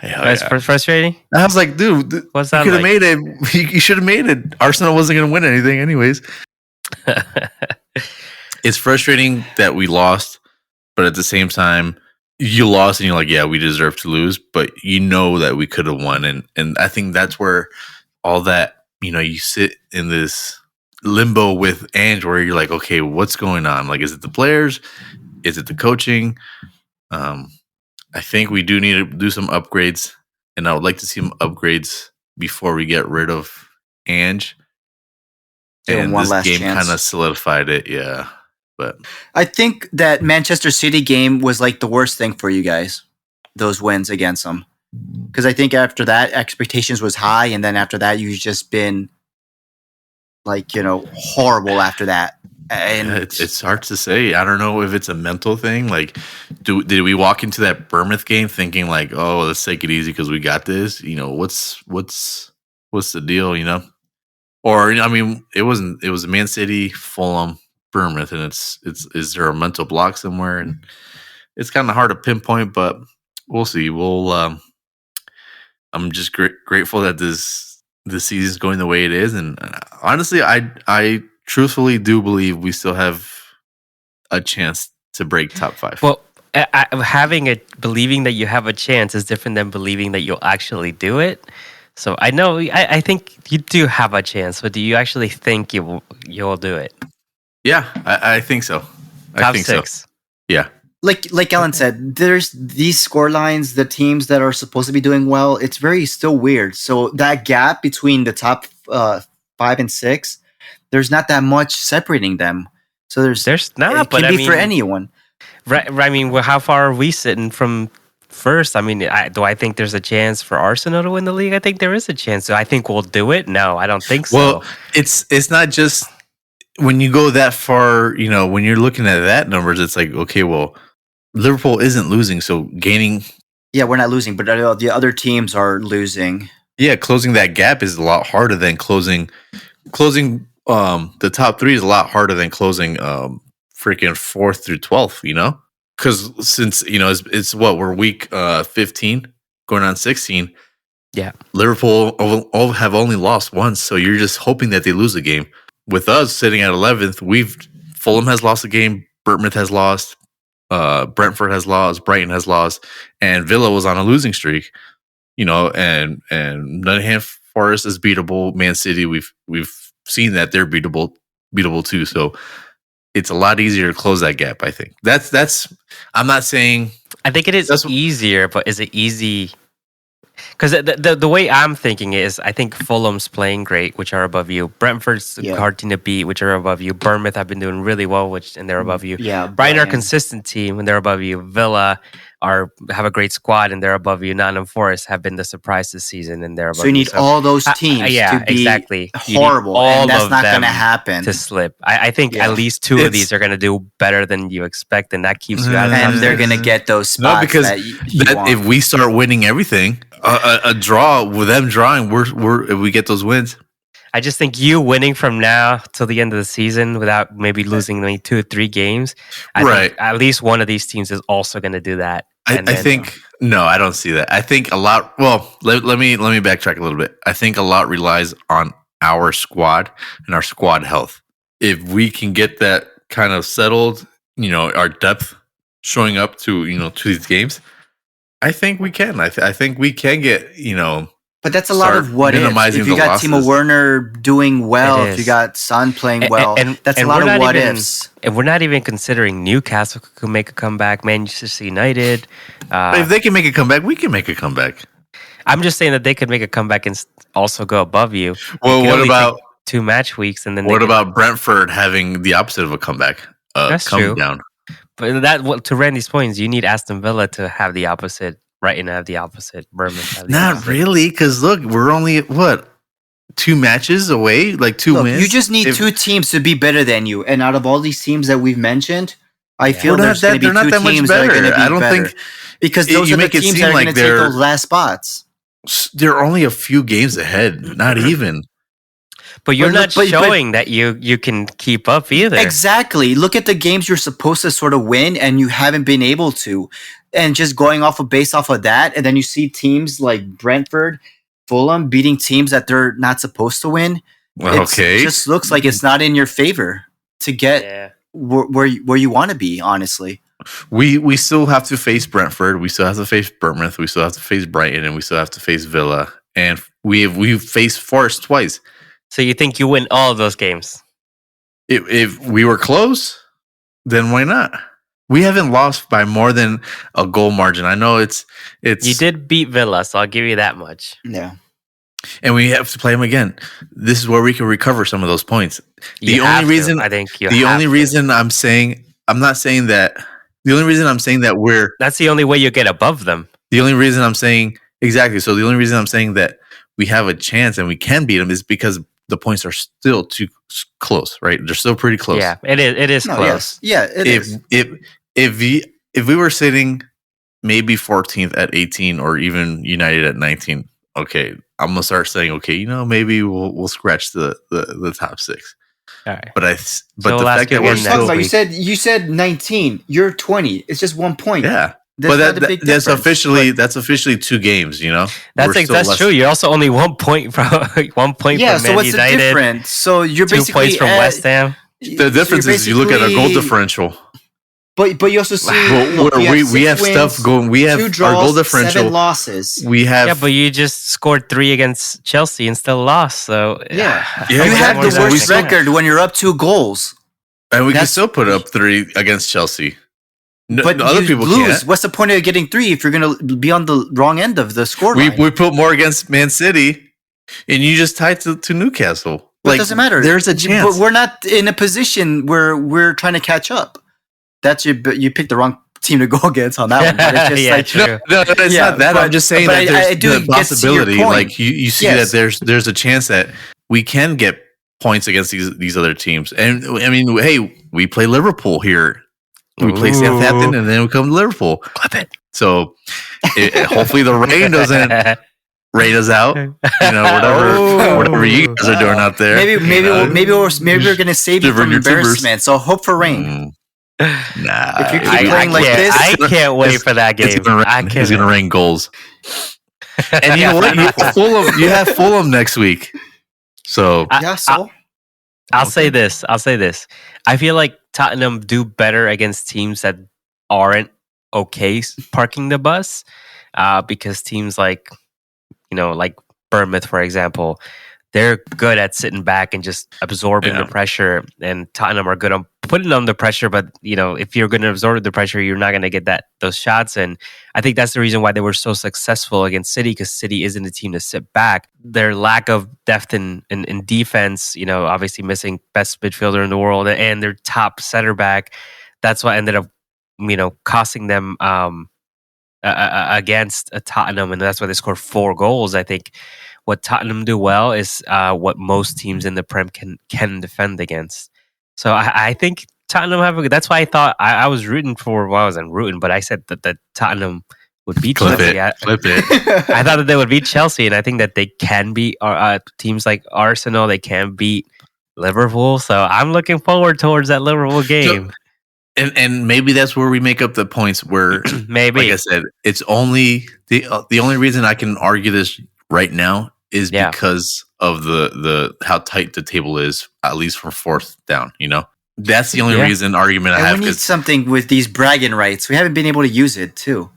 That's frustrating. I was like, dude, what's that? You could have made it. You should have made it. Arsenal wasn't going to win anything, anyways. It's frustrating that we lost, but at the same time, you lost and you're like, yeah, we deserve to lose, but you know that we could have won. And I think that's where all that, you sit in this limbo with Ange where you're like, okay, what's going on? Like, is it the players? Is it the coaching? I think we do need to do some upgrades, and I would like to see some upgrades before we get rid of Ange. And one this last game chance. kind of solidified it, yeah. But I think that Manchester City game was like the worst thing for you guys, those wins against them. Because I think after that, expectations was high, and then after that, you've just been like, horrible after that. And it's hard to say. I don't know if it's a mental thing. Like, did we walk into that Bournemouth game thinking like, oh, let's take it easy because we got this? What's the deal? Or I mean, it was Man City, Fulham, Bournemouth, and is there a mental block somewhere? And it's kind of hard to pinpoint, but we'll see. I'm just grateful that this season's going the way it is, and honestly, I truthfully do believe we still have a chance to break top 5. Well, believing that you have a chance is different than believing that you'll actually do it. So I know, I think you do have a chance, but do you actually think you'll do it? Yeah, I think so. Top 6. So. Yeah. Like Alan said, there's these score lines, the teams that are supposed to be doing well, it's very still weird. So that gap between the top 5 and 6, there's not that much separating them. So there's not, but it can be for anyone. Right. I mean, how far are we sitting from first. I mean, do I think there's a chance for Arsenal to win the league? I think there is a chance. So I think we'll do it. No, I don't think so. Well, it's not just when you go that far. You know, when you're looking at that numbers, it's like, okay, well, Liverpool isn't losing, so gaining. Yeah, we're not losing, but the other teams are losing. Yeah, closing that gap is a lot harder than closing. The top three is a lot harder than closing freaking 4th through 12th. You know, because since it's what we're week 15 going on 16. Yeah, Liverpool have only lost once, so you're just hoping that they lose a game. With us sitting at 11th, Fulham has lost a game, Bournemouth has lost, Brentford has lost, Brighton has lost, and Villa was on a losing streak. You know, and Nottingham Forest is beatable. Man City, we've seen that they're beatable too. So it's a lot easier to close that gap. I think that's. I'm not saying. I think it is easier, but is it easy? Because the way I'm thinking is, I think Fulham's playing great, which are above you. Brentford's hard team to beat, which are above you. Bournemouth have been doing really well, and they're above you. Yeah, Brighton are a consistent team, and they're above you. Villa have a great squad, and they're above you. Nottingham Forest have been the surprise this season, and they're above you. So you need all those teams to be exactly. horrible, and that's not going to happen. To slip. I think at least two of these are going to do better than you expect, and that keeps you out of the And they're going to get those spots. No, because if we start winning everything, a draw with them drawing, if we get those wins. I just think you winning from now till the end of the season without maybe losing like 2 or 3 games, I think at least one of these teams is also going to do that. I think no, I don't see that. I think a lot. Well, let me backtrack a little bit. I think a lot relies on our squad and our squad health. If we can get that kind of settled, our depth showing up to these games, I think we can. I think we can get But that's a lot of what ifs. If you got Timo Werner doing well, if you got Son playing well, that's a lot of what ifs. And we're not even considering Newcastle could make a comeback, Manchester United. But if they can make a comeback, we can make a comeback. I'm just saying that they could make a comeback and also go above you. Well, what about 2 match weeks? And then what about Brentford having the opposite of a comeback? That's true. Down. But to Randy's points, you need Aston Villa to have the opposite. Brighton have the opposite. Bournemouth have the Not opposite. Really, because look, we're only 2 matches away, like 2 wins. You just need 2 teams to be better than you, and out of all these teams that we've mentioned, I feel there's going to be 2 teams that are going to be better. I don't think because those are the teams that are going to take those last spots. They're only a few games ahead, not even. But you're not showing that you can keep up either. Exactly. Look at the games you're supposed to sort of win, and you haven't been able to. And just going based off of that, and then you see teams like Brentford, Fulham beating teams that they're not supposed to win. Okay. It just looks like it's not in your favor to get where you want to be, honestly. We still have to face Brentford. We still have to face Bournemouth. We still have to face Brighton, and we still have to face Villa. And we've faced Forest twice. So you think you win all of those games? If we were close, then why not? We haven't lost by more than a goal margin. I know it's. You did beat Villa, so I'll give you that much. Yeah. And we have to play them again. This is where we can recover some of those points. The only reason I'm not saying that. The only reason I'm saying that that's the only way you get above them. The only reason I'm saying exactly. So the only reason I'm saying that we have a chance and we can beat them is because the points are still too close, right? They're still pretty close. Yeah, it is close. Yes. Yeah, it is. If we were sitting maybe 14th at 18 or even United at 19, okay, I'm gonna start saying, okay, maybe we'll scratch the top 6. All right. But the fact that we're still you said 19, you're 20. It's just 1 point. Yeah. That's officially 2 games, That's true. You're also only 1 point from 1 point from Man so what's United. The difference? So you're 2 basically points from West Ham. The difference is you look at our goal differential. But you also see we have stuff going. We have 2 draws, our goal differential. 7 losses. We have but you just scored 3 against Chelsea and still lost. So you have the worst record when you're up 2 goals, and we can still put up 3 against Chelsea. But other people lose. Can't. What's the point of getting 3 if you're going to be on the wrong end of the scoreline? We put more against Man City, and you just tied to Newcastle. It doesn't matter. There's a chance, but we're not in a position where we're trying to catch up. That's you picked the wrong team to go against on that one. But it's just Yeah, like true. No, it's not that. I'm just saying that there's I do the get to see your possibility. point. Like you see Yes. that there's a chance that we can get points against these other teams. And I mean, hey, we play Liverpool here. We play Southampton, and then we come to Liverpool. Clip it. So hopefully the rain doesn't rain us out. You know, whatever you guys are doing out there. Maybe we're gonna save you from embarrassment. So hope for rain. Nah, if you keep playing like this, I can't wait for that game. It's gonna rain goals. And you know what? You have Fulham next week. So I'll say this. I feel like Tottenham do better against teams that aren't okay parking the bus, because teams like Bournemouth, for example, they're good at sitting back and just absorbing the pressure, and Tottenham are good on putting on the pressure. But if you're going to absorb the pressure, you're not going to get those shots. And I think that's the reason why they were so successful against City, because City isn't a team to sit back. Their lack of depth in defense, obviously missing best midfielder in the world and their top center back, that's what ended up costing them against Tottenham, and that's why they scored 4 goals. I think what Tottenham do well is what most teams in the Prem can defend against. So I think Tottenham have a. That's why I thought I was rooting for. Well, I wasn't rooting, but I said that Tottenham would beat Chelsea. Flip it. I thought that they would beat Chelsea, and I think that they can beat teams like Arsenal. They can beat Liverpool. So I'm looking forward towards that Liverpool game. And maybe that's where we make up the points. Where maybe, like I said, it's only the only reason I can argue this right now is because of the how tight the table is, at least for 4th down. That's the only argument I have. We need something with these bragging rights. We haven't been able to use it too.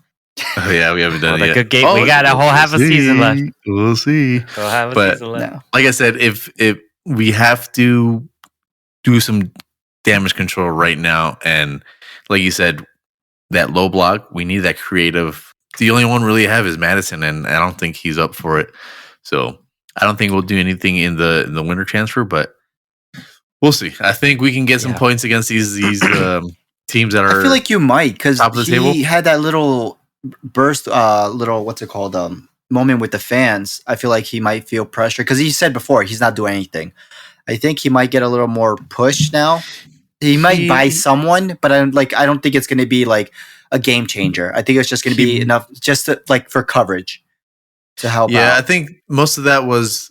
Oh yeah, we haven't done it yet. Good game. We got a whole half a season left. We'll see. But like I said, if we have to do some damage control right now, and like you said, that low block, we need that creative. The only one really have is Madison, and I don't think he's up for it. So I don't think we'll do anything in the winter transfer, but we'll see. I think we can get some points against these teams that are. I feel like you might, because he had that little burst, what's it called, moment with the fans. I feel like he might feel pressure, because he said before he's not doing anything. I think he might get a little more push now. He might buy someone, but I don't think it's going to be like a game changer. I think it's just going to be enough just to, for coverage to help out. Yeah, I think most of that was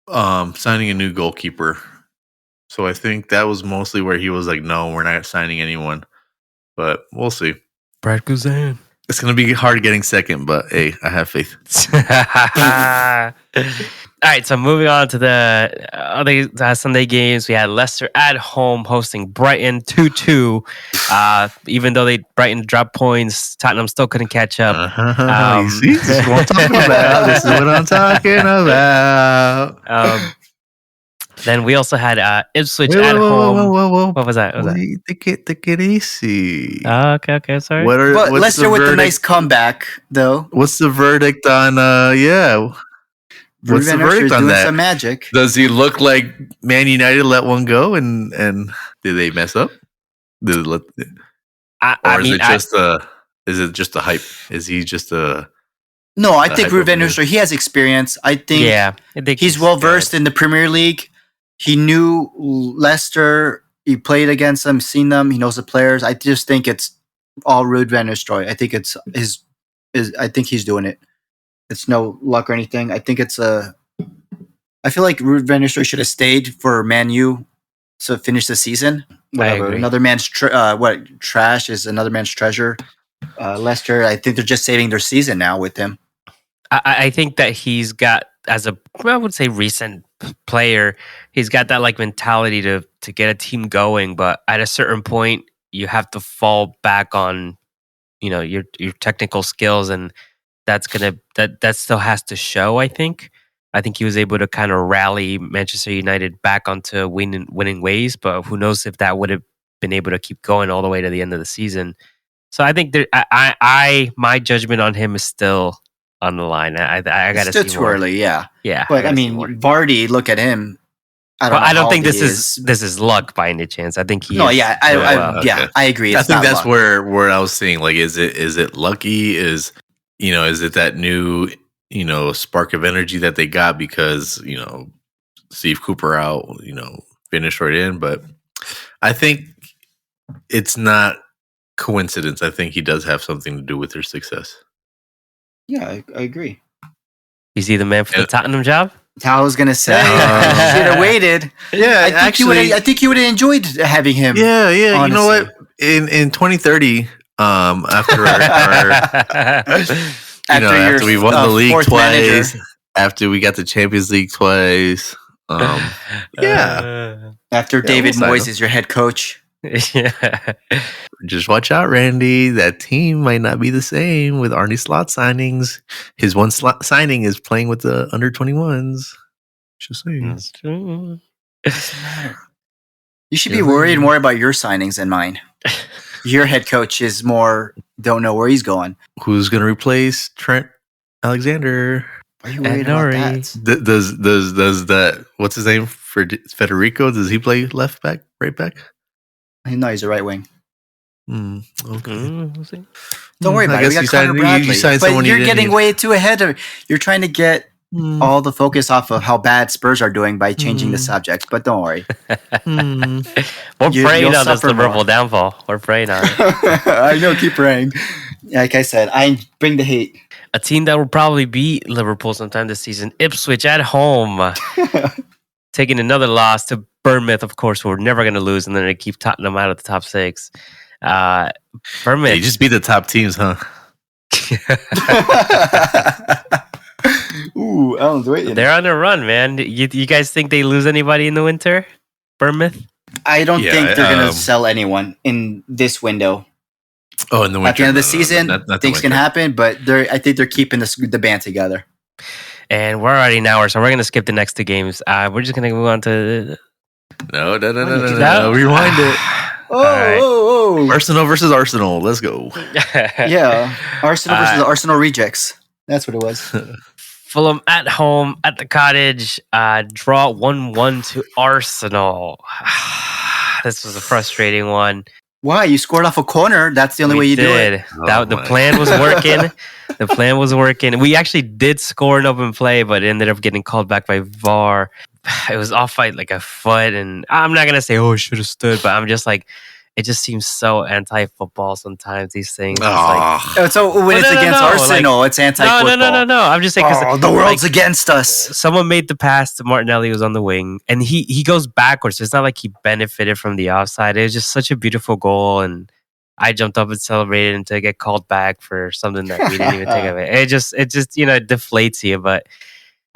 signing a new goalkeeper. So I think that was mostly where he was like, no, we're not signing anyone. But we'll see. Brad Guzan. It's going to be hard getting second, but hey, I have faith. All right, so moving on to the other Sunday games, we had Leicester at home hosting Brighton 2-2. Even though Brighton dropped points, Tottenham still couldn't catch up. You see, this is what I'm talking about. Then we also had Ipswich at home. Whoa. What was that? Take it Okay, easy. sorry. But Leicester with a nice comeback, though. What's the verdict on? What's the verdict on that? Some magic. Does he look like Man United let one go, and did they mess up? Is it just a hype? Is he just a? No, I think Ruud van Nistelrooy, he has experience. I think he's well versed in the Premier League. He knew Leicester. He played against them, seen them. He knows the players. I just think it's all Ruud van Nistelrooy. I think it's I think he's doing it. It's no luck or anything. I think it's I feel like Ruud van Nistelrooy should have stayed for Man U to finish the season. Whatever. Another man's trash is another man's treasure. Leicester, I think they're just saving their season now with him. I think that he's got, as I would say recent player, he's got that mentality to get a team going, but at a certain point you have to fall back on your technical skills, and that still has to show. I think he was able to kind of rally Manchester United back onto winning ways, but who knows if that would have been able to keep going all the way to the end of the season. So I think my judgment on him is still on the line. I got to see still too early, yeah. Yeah. But I mean, Vardy, look at him. I don't think this is luck by any chance. I think he. No, is I agree. I It's think not that's luck. where I was saying, like, is it lucky? Is it that new spark of energy that they got because Steve Cooper out finished right in, but I think it's not coincidence. I think he does have something to do with their success. Yeah, I agree. Is he the man for the Tottenham job? I was gonna say, should have waited. Yeah, I think you would have enjoyed having him. Yeah. Honestly. You know what? In 2030, after after we won the league twice, manager. After we got the Champions League twice, after David Moyes is your head coach. Yeah. Just watch out, Randy. That team might not be the same with Arne Slot signings. His one slot signing is playing with the under 21s. Just saying. That's true. You should be worried more about your signings than mine. Your head coach is more don't know where he's going. Who's going to replace Trent Alexander? Are you worried about that? Does that? What's his name for Federico? Does he play left back, right back? No, he's a right wing. Okay. We'll see. Don't worry about it. We got Connor Bradley. But you're getting way too ahead of it. You're trying to get all the focus off of how bad Spurs are doing by changing the subject. But don't worry. We're praying on this Liverpool downfall. We're praying on it. I know. Keep praying. Like I said, I bring the hate. A team that will probably beat Liverpool sometime this season. Ipswich at home. Taking another loss to Bournemouth, of course, we're never going to lose, and then they keep Tottenham out of the top 6. Bournemouth. They just beat the top teams, huh? Ooh, Alan's waiting. They're on a run, man. You guys think they lose anybody in the winter? Bournemouth? I don't think they're going to sell anyone in this window. Oh, in the winter. At the end of the season, things can happen, but I think they're keeping the band together. And we're already an hour, so we're going to skip the next 2 games. We're just going to move on to... No. Rewind it. Oh. Arsenal versus Arsenal. Let's go. Yeah. Arsenal versus Arsenal rejects. That's what it was. Fulham at home at the Cottage. Draw 1-1 to Arsenal. This was a frustrating one. Why? You scored off a corner. That's the only way you do it. The plan was working. The plan was working. We actually did score an open play, but it ended up getting called back by VAR. It was off by like a foot, and I'm not gonna say it should have stood, but I'm just like, it just seems so anti-football sometimes. These things. So when it's against Arsenal, it's anti-football. No. I'm just saying because the world's against us. Someone made the pass to Martinelli, who was on the wing, and he goes backwards. So it's not like he benefited from the offside. It was just such a beautiful goal, and I jumped up and celebrated until I get called back for something that we didn't even think of it. It just it deflates you. But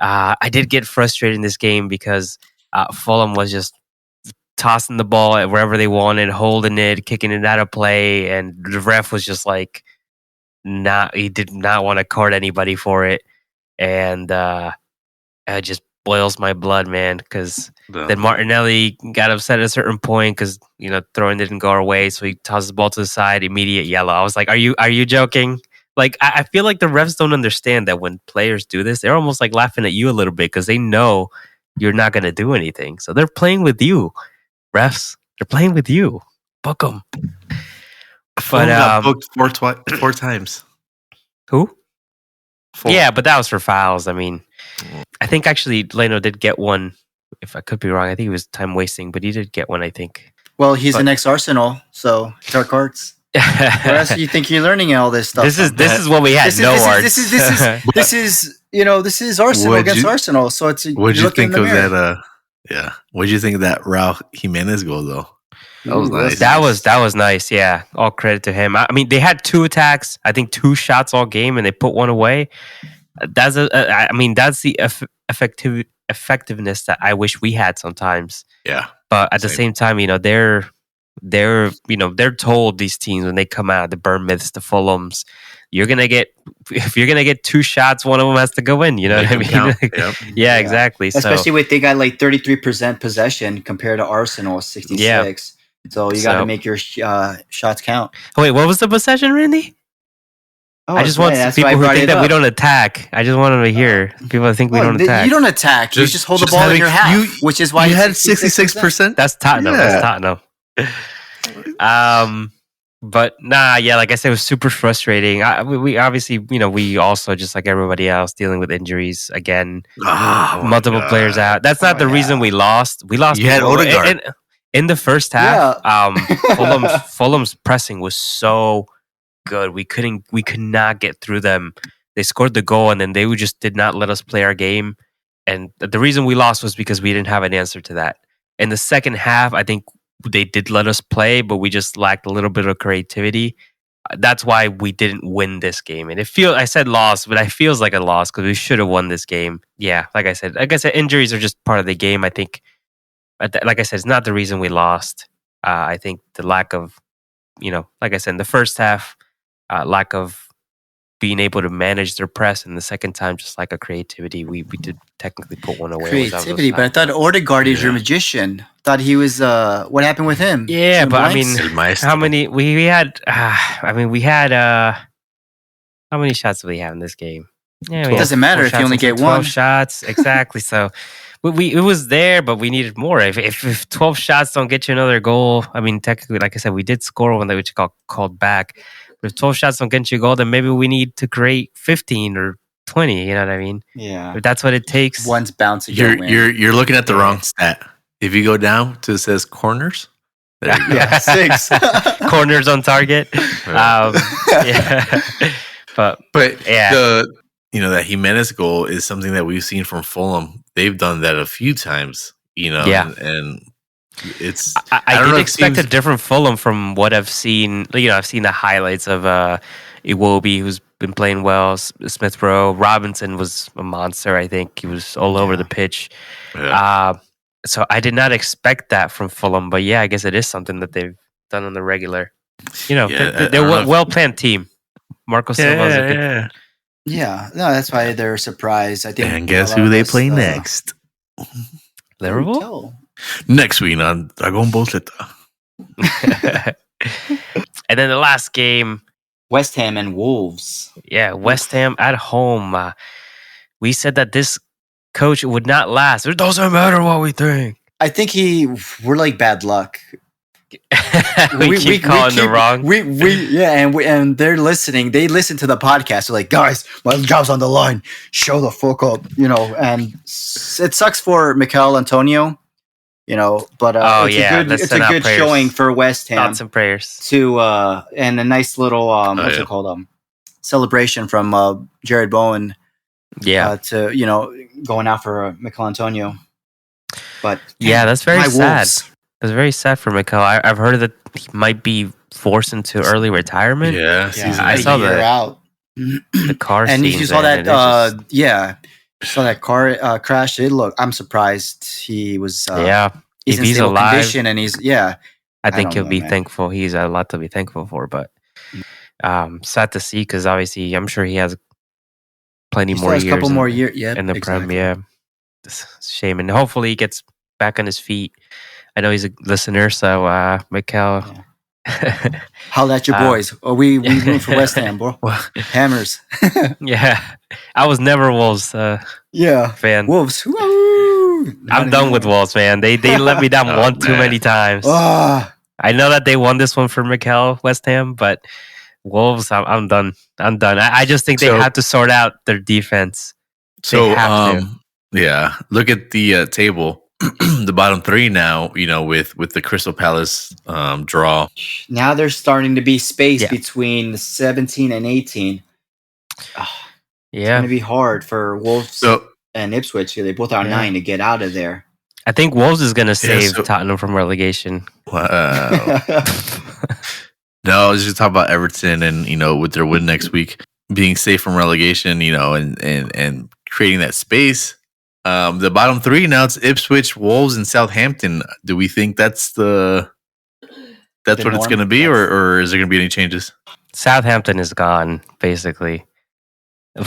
I did get frustrated in this game because Fulham was just tossing the ball at wherever they wanted, holding it, kicking it out of play, and the ref was just like, he did not want to card anybody for it, and it just boils my blood, man, because then Martinelli got upset at a certain point because throwing didn't go our way, so he tosses the ball to the side, immediate yellow. I was like, are you joking? Like, I feel like the refs don't understand that when players do this, they're almost like laughing at you a little bit because they know you're not going to do anything, so they're playing with you. Refs, they're playing with you. Book them. But got booked four times. Who? 4. Yeah, but that was for fouls. I mean, I think actually Leno did get one. If I could be wrong, I think he was time wasting, but he did get one, I think. Well, he's the next Arsenal, so dark hearts. Where else do you think you're learning all this stuff? This is what we had. This is Arsenal against Arsenal. So it's. What'd you think of that? Yeah. What'd you think of that Raul Jimenez goal though? That was nice. That was nice. Yeah, all credit to him. I mean, they had 2 attacks. I think 2 shots all game, and they put one away. That's the effectiveness that I wish we had sometimes. Yeah. But at the same time, they're told, these teams when they come out, the Bournemouths, the Fulhams, if you're gonna get 2 shots, one of them has to go in. You know what I mean? Yeah, exactly. Especially with they got like 33% possession compared to Arsenal 66. Yeah. So you got to make your shots count. Oh, wait, what was the possession, Randy? I just want people who think that we don't attack. I just want them to hear people that think we don't attack. You don't attack. You just hold the ball in your half, which is why you had 66%. That's Tottenham. Yeah. That's Tottenham. But like I said, it was super frustrating. We obviously, we also, just like everybody else, dealing with injuries again. Multiple players out. That's not the reason we lost. We lost. You had Odegaard. In the first half, Fulham's pressing was so good. We could not get through them. They scored the goal, and then they just did not let us play our game. And the reason we lost was because we didn't have an answer to that. In the second half, I think they did let us play, but we just lacked a little bit of creativity. That's why we didn't win this game. And I said loss, but it feels like a loss because we should have won this game. Yeah, like I said, injuries are just part of the game. I think, like I said, it's not the reason we lost. I think the lack of, like I said, in the first half, lack of being able to manage their press, and the second time, just lack of creativity. We did technically put one away. Creativity, but I thought Odegaard is your magician. Thought he was. What happened with him? Yeah, but I mean, how many we had? We had. How many shots did we have in this game? Yeah, it doesn't matter if you only get 12 shots. Exactly. So it was there, but we needed more. If 12 shots don't get you another goal, I mean, technically, like I said, we did score one that we got called back. But if 12 shots don't get you a goal, then maybe we need to create 15 or 20. You know what I mean? Yeah. If that's what it takes. One's bouncing. You're looking at the wrong stat. If you go down to it says corners, there you go. 6 corners on target. Yeah. But yeah. That Jimenez goal is something that we've seen from Fulham. They've done that a few times, and it's. I did expect a different Fulham from what I've seen. I've seen the highlights of Iwobi, who's been playing well. Smith Rowe, Robinson was a monster. I think he was all over the pitch. Yeah. So I did not expect that from Fulham, but I guess it is something that they've done on the regular. They're a well-planned team. Marco Silva's a good. Yeah, no, that's why they're surprised. I think. And guess who they play next? Liverpool. Next week on Dragon Ball Z. And then the last game, West Ham and Wolves. Yeah, West Ham at home. We said that this coach would not last. It doesn't matter what we think. I think we're like bad luck. we keep calling them wrong. And they're listening. They listen to the podcast. They're like, guys, my job's on the line. Show the fuck up, And it sucks for Mikel Antonio, But it's a good showing for West Ham. Thoughts and prayers and a nice little what's it called? Celebration from Jared Bowen. Yeah, to going out for Mikel Antonio. But that's very sad. It's very sad for Mikel. I've heard that he might be forced into early retirement. Yeah, I saw that. The car and scene. You saw that. You saw that car crash. I'm surprised he was. If he's alive, condition and he's I think he'll be thankful. He's a lot to be thankful for, but sad to see because obviously I'm sure he has plenty more years. A couple more years, in the Prem. Yeah, it's a shame, and hopefully he gets back on his feet. I know he's a listener, so Mikel. Yeah. Holla at your boys. We root for West Ham, bro. Hammers. Yeah, I was never Wolves. Fan. Wolves. I'm done with Wolves, man. They let me down too many times. I know that they won this one for Mikel, West Ham, but Wolves, I'm done. I'm done. I just think they have to sort out their defense. Look at the table. The bottom three now, with the Crystal Palace draw. Now there's starting to be space between 17 and 18. It's going to be hard for Wolves and Ipswich. They both are 9 to get out of there. I think Wolves is going to save Tottenham from relegation. Wow. No, I was just talking about Everton and, with their win next week, being safe from relegation, and creating that space. The bottom three now, it's Ipswich, Wolves, and Southampton. Do we think that's what it's going to be, or is there going to be any changes? Southampton is gone, basically.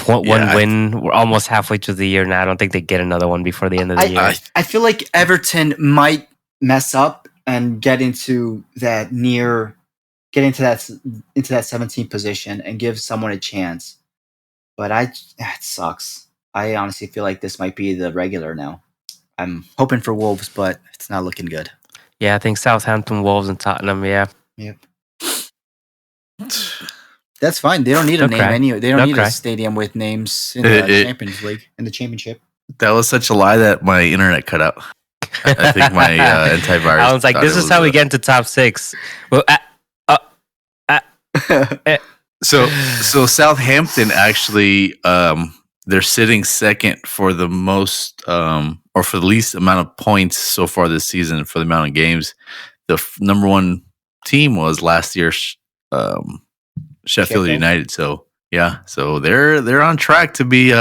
One win, we're almost halfway through the year now. I don't think they get another one before the end of the year. I feel like Everton might mess up and get into that near get into that 17th position and give someone a chance. But it sucks. I honestly feel like this might be the regular now. I'm hoping for Wolves, but it's not looking good. Yeah, I think Southampton, Wolves, and Tottenham. Yeah. Yep. That's fine. They don't need a name anyway. They don't need a stadium with names in the Champions League, in the Championship. That was such a lie that my internet cut out. I think my antivirus. I was like, "This is how we get into top 6." Well, So Southampton actually, they're sitting second for the most, or for the least amount of points so far this season for the amount of games. The number one team was last year's Sheffield United. So yeah, so they're on track to be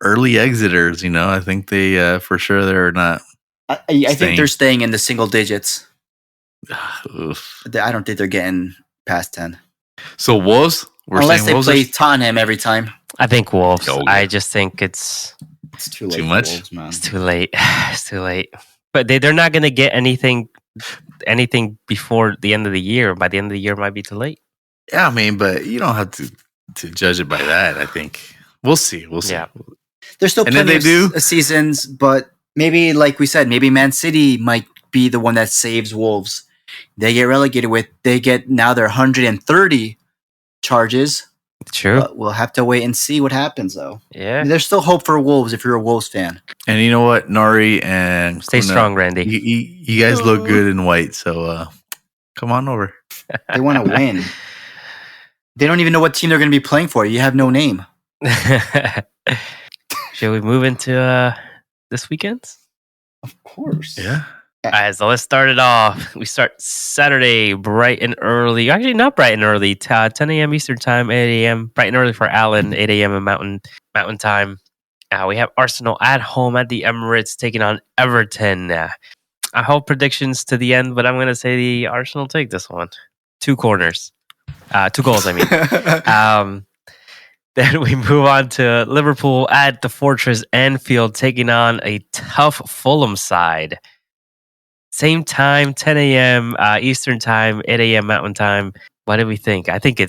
early exiters. You know, I think they for sure they're not. I think they're staying in the single digits. I don't think they're getting past 10. So Wolves, unless they play Tottenham every time. I think Wolves. Okay. I just think it's too late. Too much. Wolves, man. It's too late. It's too late. But they're not going to get anything before the end of the year. By the end of the year, it might be too late. Yeah, I mean, but you don't have to judge it by that. I think we'll see. We'll see. Yeah. There's still plenty of seasons, but maybe, like we said, maybe Man City might be the one that saves Wolves. They get relegated now they're 130 charges. True. But we'll have to wait and see what happens, though. Yeah. I mean, there's still hope for Wolves if you're a Wolves fan. And you know what, Nori and stay strong, Randy. You guys look good in white, so come on over. They want to win. They don't even know what team they're going to be playing for. You have no name. Should we move into this weekend? Of course. Yeah. All right, so let's start it off. We start Saturday bright and early. Actually, not bright and early. 10 a.m. Eastern Time, 8 a.m. Bright and early for Alan, 8 a.m. in Mountain Time. We have Arsenal at home at the Emirates taking on Everton. I hold predictions to the end, but I'm going to say the Arsenal take this one. 2 corners. 2 goals, I mean. Then we move on to Liverpool at the Fortress Anfield taking on a tough Fulham side. Same time, 10 a.m. Eastern Time, 8 a.m. Mountain Time. What do we think? I think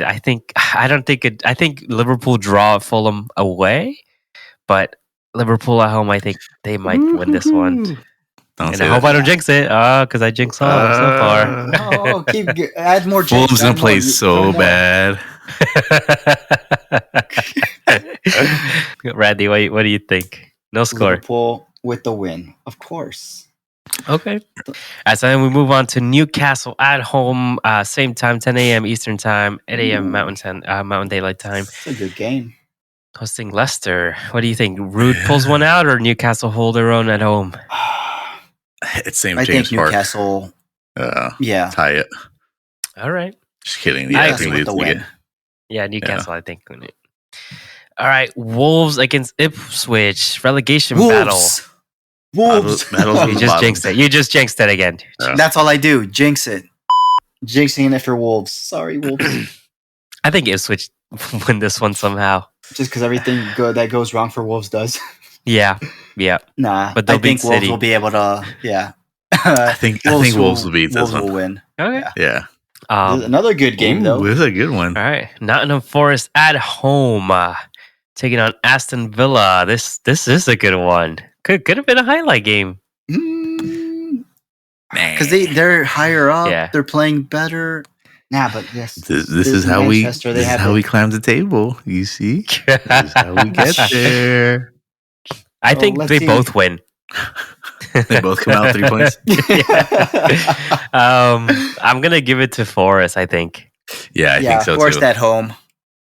Liverpool draw Fulham away, but Liverpool at home, I think they might win this one. I hope I don't jinx it, because I jinx all so far. Add more jinx. Fulham's gonna play so bad. Randy, what do you think? No score. Liverpool with the win, of course. Okay. So then we move on to Newcastle at home, same time, 10 a.m. Eastern Time, 8 a.m. Mountain Daylight Time. It's a good game. Hosting Leicester. What do you think? Rude pulls one out, or Newcastle hold their own at home? It's St. I James think Park. Newcastle. Tie it. All right. Just kidding. Yeah, I think with the win. Yeah, Newcastle. I think. All right, Wolves against Ipswich relegation battle. Wolves. You just jinxed it. You just jinxed it again. Yeah. That's all I do. Jinx it. Jinxing it for Wolves. Sorry, Wolves. I think Ipswich win this one somehow. Just because everything good that goes wrong for Wolves does. Yeah. Nah, but I think Wolves will be able to. Yeah. I think Wolves will beat this one. Wolves will win. Okay. Yeah. Another good game though. This is a good one. All right, Nottingham Forest at home taking on Aston Villa. This is a good one. Could have been a highlight game. Because they're higher up. Yeah. They're playing better. Nah, but yes. This is how we climb the table. You see, this is how we get there. I think they both win. They both come out 3 points. I'm gonna give it to Forest. I think. Yeah, I think so Forest too. at home.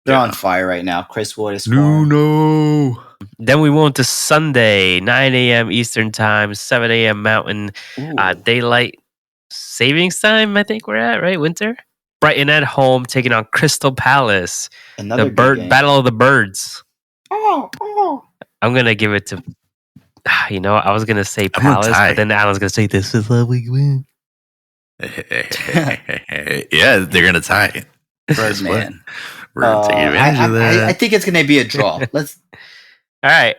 They're on fire right now. Chris Wood is no. Then we move to Sunday, 9 a.m. Eastern Time, 7 a.m. Mountain Daylight Savings Time. I think we're at winter. Brighton at home taking on Crystal Palace. Another Battle of the Birds. Oh. I'm gonna give it to. I was gonna say Palace, but then Alan's gonna say this is how we win. Yeah, they're gonna tie. Man. We're gonna take advantage of that. I think it's gonna be a draw. Let's. All right.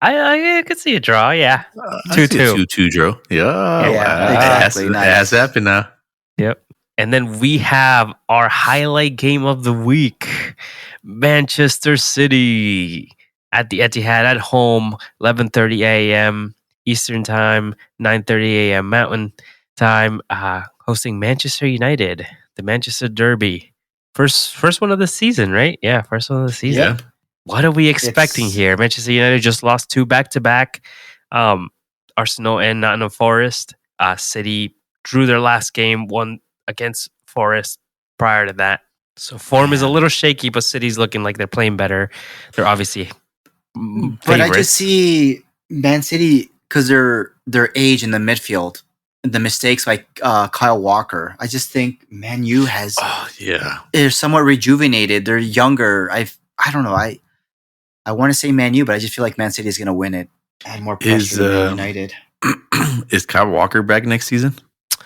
I could see a draw. Yeah, 2-2. 2-2 draw. Yeah, exactly. It has happened now. Yep. And then we have our highlight game of the week. Manchester City at the Etihad at home, 11:30 a.m. Eastern Time, 9:30 a.m. Mountain Time, hosting Manchester United, the Manchester Derby. First one of the season, right? Yeah, first one of the season. Yeah. What are we expecting here? Manchester United just lost 2 back-to-back. Arsenal and Nottingham Forest. City drew their last game, won against Forest prior to that. So form is a little shaky, but City's looking like they're playing better. They're obviously favorites. But I just see Man City, because their age in the midfield, the mistakes like Kyle Walker. I just think Man U has they're somewhat rejuvenated. They're younger. I don't know. I want to say Man U, but I just feel like Man City is going to win it. Add more pressure to Man United. Is Kyle Walker back next season?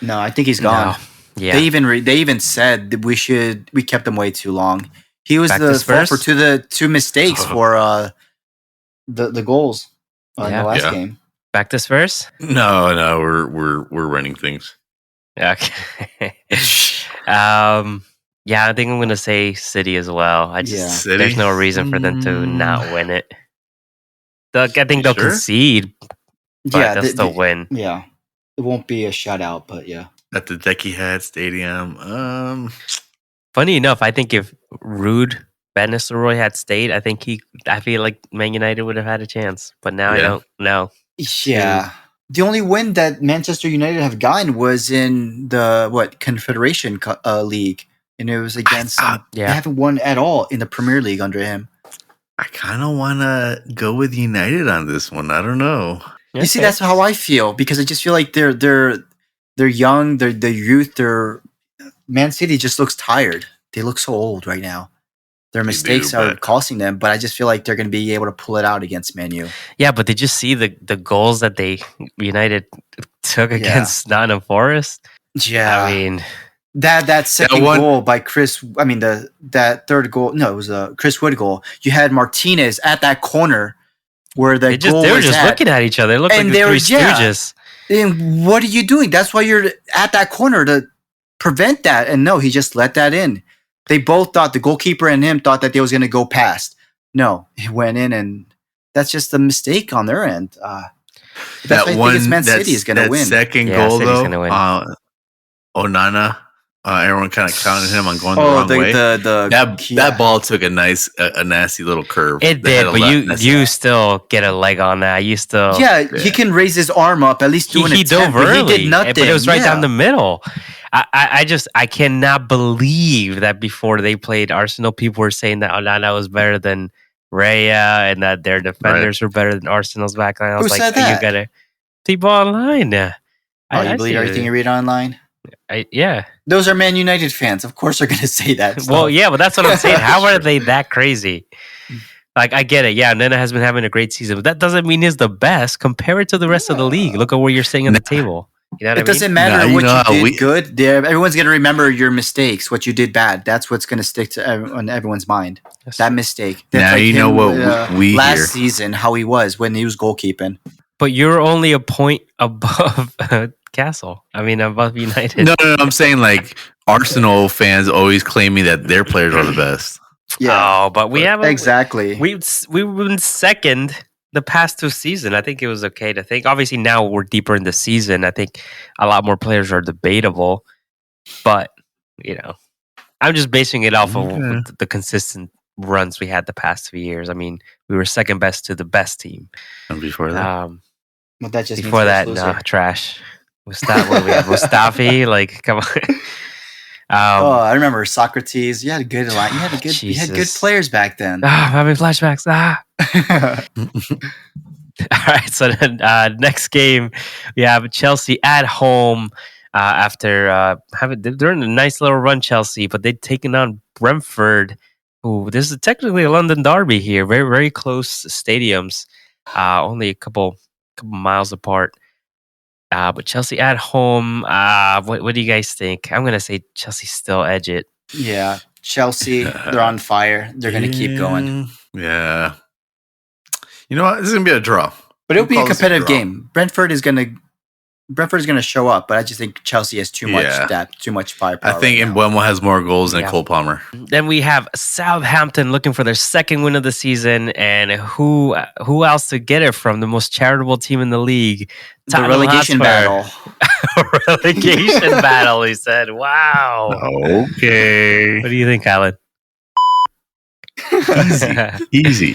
No, I think he's gone. No. Yeah. They even said that we kept him way too long. He was the fault for two mistakes for the goals in the last game. Back to Spurs? No, we're running things. Okay. I think I'm gonna say City as well. There's no reason for them to not win it. I think they'll concede, but they'll still win. Yeah, it won't be a shutout, but yeah. At the Etihad Stadium. Funny enough, I think if Ruud Van Nistelrooy had stayed, I feel like Man United would have had a chance. But now I don't know. Yeah. The only win that Manchester United have gotten was in the Confederation League, and it was against. They haven't won at all in the Premier League under him. I kind of want to go with United on this one. I don't know. You see, that's how I feel, because I just feel like they're young, they're youth. Man City just looks tired. They look so old right now. Their mistakes are costing them, but I just feel like they're going to be able to pull it out against Man U. Yeah, but did you see the goals that United took against Nottingham Forest? Yeah, I mean that second goal by Chris. I mean that third goal. No, it was a Chris Wood goal. You had Martinez at that corner where they were just looking at each other. It looked like the Three Stooges. And what are you doing? That's why you're at that corner, to prevent that. And no, he just let that in. They both thought, the goalkeeper and him thought that they was going to go past. No, he went in, and that's just a mistake on their end. That's why I think Man City is going to win. That second goal, though, Onana, everyone kind of counted him on going the wrong way. That ball took a nasty little curve. It did, but you still get a leg on that. You still, he can raise his arm up, at least doing he dove early. He did nothing, but it was right down the middle. I cannot believe that before they played Arsenal, people were saying that Onana was better than Raya and that their defenders were better than Arsenal's backline. I was said that? You gotta people online. You believe everything you read online? Yeah. Those are Man United fans. Of course they're going to say that. Well, yeah, but that's what I'm saying. How are they that crazy? Like, I get it. Yeah, Nena has been having a great season, but that doesn't mean he's the best. Compare it to the rest of the league. Look at where you're sitting on the table. You know what I mean? Doesn't matter what you did good. Everyone's going to remember your mistakes, what you did bad. That's what's going to stick to everyone's mind. That mistake. That's now you know what we last season, how he was when he was goalkeeping. But you're only a point above Castle. I mean, above United. No. I'm saying, like, Arsenal fans always claiming that their players are the best. Yeah. Oh, but we haven't. Exactly. We've been second the past 2 seasons. I think it was okay to think. Obviously, now we're deeper in the season. I think a lot more players are debatable. But, I'm just basing it off of the consistent runs we had the past 2 years. I mean, we were second best to the best team. And before that? Well, that just before that, trash. What we had? Mustafi? Like, come on. I remember Socrates. You had a good line. You had good players back then. I'm having flashbacks. All right. So then, next game, we have Chelsea at home. After they're in a nice little run, Chelsea, but they've taken on Brentford. Ooh, this is technically a London derby here. Very, very close stadiums. Only a couple miles apart. But Chelsea at home, what do you guys think? I'm going to say Chelsea still edge it. Yeah, Chelsea, they're on fire. They're going to keep going. Yeah. You know what? This is going to be a draw. But it'll be a competitive game. Brentford is going to Brentford's going to show up, but I just think Chelsea has too much depth, too much firepower. I think Mbeumo has more goals than Cole Palmer. Then we have Southampton looking for their second win of the season, and who else to get it from? The most charitable team in the league. The relegation battle. Relegation battle, he said. Wow. Okay. What do you think, Alan? Easy.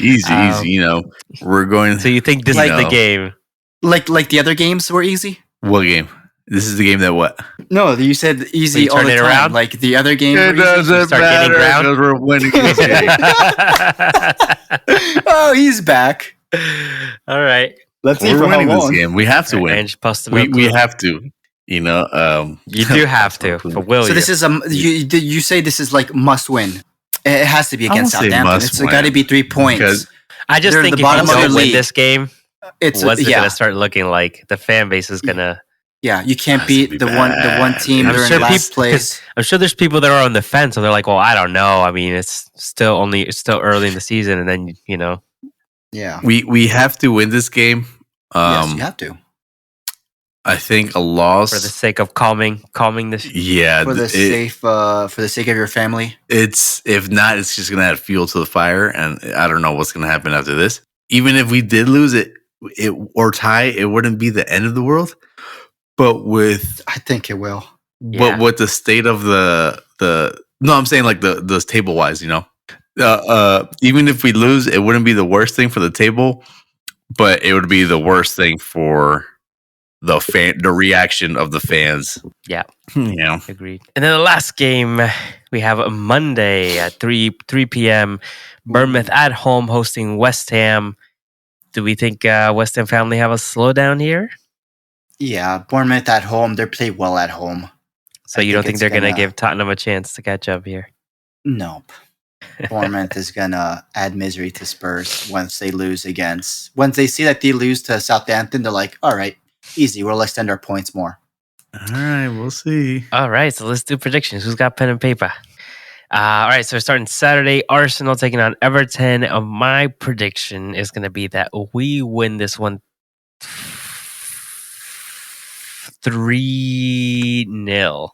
You know, we're going. So you think this is the game? Like the other games were easy? What game? This is the game that what? No, you said easy all the time. Around? Like the other games were easy. Start getting ground. We're winning this game. Oh, he's back. All right. Let's see we're for how winning long. this game. We have to win. Ange, Poste-No-Clue. We have to. You know, you do have to. For will so this is you say this is like must win. It has to be against Southampton. It's got to be 3 points. I just think if you don't win this game, what's it going to start looking like? The fan base is going to. Yeah, you can't beat the one team that are in last place. I'm sure there's people that are on the fence, and they're like, "Well, I don't know. I mean, it's still early in the season, and then you know." Yeah, we have to win this game. Yes, you have to. I think a loss for the sake of calming this. Yeah, for the sake of your family. If not, it's just gonna add fuel to the fire, and I don't know what's gonna happen after this. Even if we did lose it or tie, it wouldn't be the end of the world. But I think it will. But with the state of the no, I'm saying like the table wise, you know, even if we lose, it wouldn't be the worst thing for the table, but it would be the worst thing for the reaction of the fans. Yeah. Yeah. Agreed. And then the last game we have a Monday at 3 p.m. Bournemouth at home hosting West Ham. Do we think West Ham family have a slowdown here? Yeah, Bournemouth at home. They play well at home. So you don't think they're going to give Tottenham a chance to catch up here? Nope. Bournemouth is going to add misery to Spurs once they see that they lose to Southampton. They're like, all right, easy. We'll extend our points more. All right, we'll see. All right, so let's do predictions. Who's got pen and paper? All right, so we're starting Saturday. Arsenal taking on Everton. My prediction is going to be that we win this one 3-0.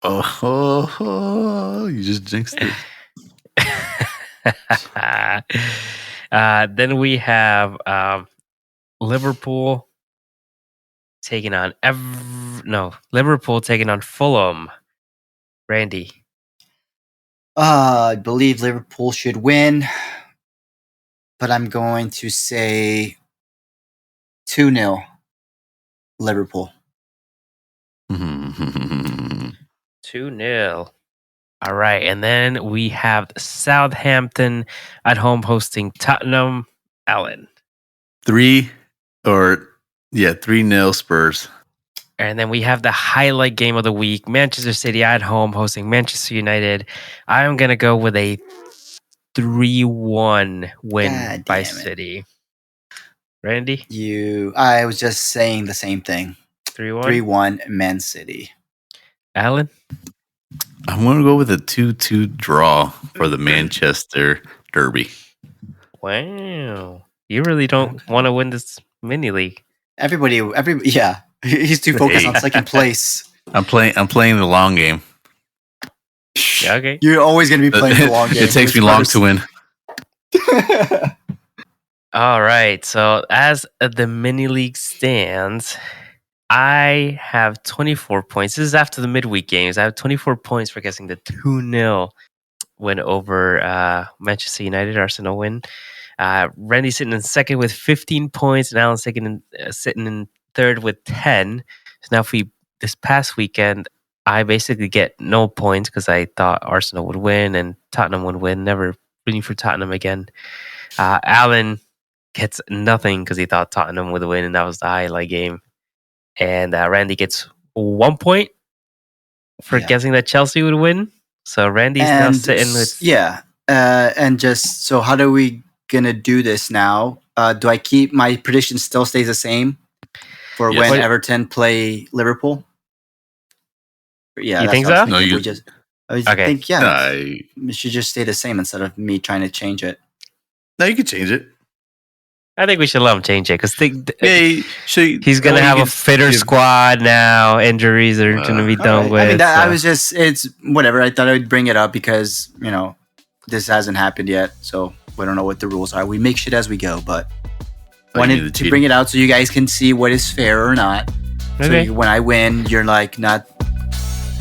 Oh, you just jinxed it. Then we have Liverpool taking on Liverpool taking on Fulham. Randy. I believe Liverpool should win, but I'm going to say 2-0 Liverpool. 2-0. All right, and then we have Southampton at home hosting Tottenham. Alan. 3-0 Spurs. And then we have the highlight game of the week, Manchester City at home hosting Manchester United. I'm going to go with a 3-1 win by City. Randy? I was just saying the same thing. 3-1? 3-1 Man City. Alan? I'm going to go with a 2-2 draw for the Manchester Derby. Wow. You really don't want to win this mini league. Yeah. He's too focused on second place. I'm playing the long game. Yeah, okay. You're always going to be playing the long game. It takes me long to win. All right. So as the mini league stands, I have 24 points. This is after the midweek games. I have 24 points for guessing the 2-0 win over Manchester United. Arsenal win. Randy sitting in second with 15 points, and Alan sitting in third with 10. So now this past weekend, I basically get no points because I thought Arsenal would win and Tottenham would win. Never rooting for Tottenham again. Alan gets nothing because he thought Tottenham would win, and that was the highlight game. And Randy gets 1 point for guessing that Chelsea would win. So Randy's now sitting with... Yeah. And just, so how do we going to do this now? Do I keep my prediction still stays the same for when Everton play Liverpool? Yeah, you think so? No, you... I think, it should just stay the same instead of me trying to change it. No, you could change it. I think we should let him change it because he's gonna have a fitter squad now. Injuries are gonna be done with. I mean, I was just it's whatever. I thought I would bring it up because this hasn't happened yet, so we don't know what the rules are. We make shit as we go, but wanted to bring it out so you guys can see what is fair or not. Okay. So when I win, you're like not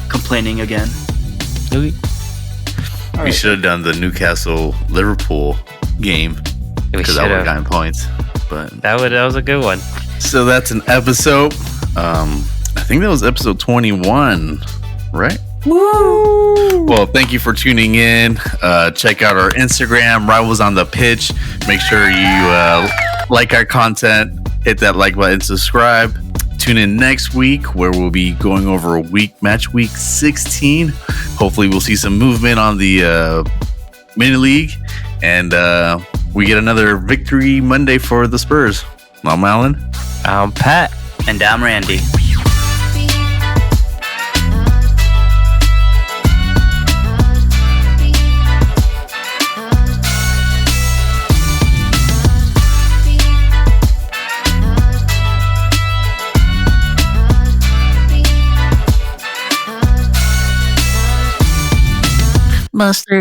complaining again. Okay. We should have done the Newcastle Liverpool game because that would have gotten points. But that was a good one. So that's an episode. I think that was episode 21, right? Woo! Well, thank you for tuning in. Check out our Instagram, Rivals on the Pitch. Make sure you like our content, hit that like button, subscribe. Tune in next week where we'll be going over match week 16. Hopefully we'll see some movement on the mini league and we get another victory Monday for the Spurs. I'm Alan. I'm Pat. And I'm Randy. Mustard.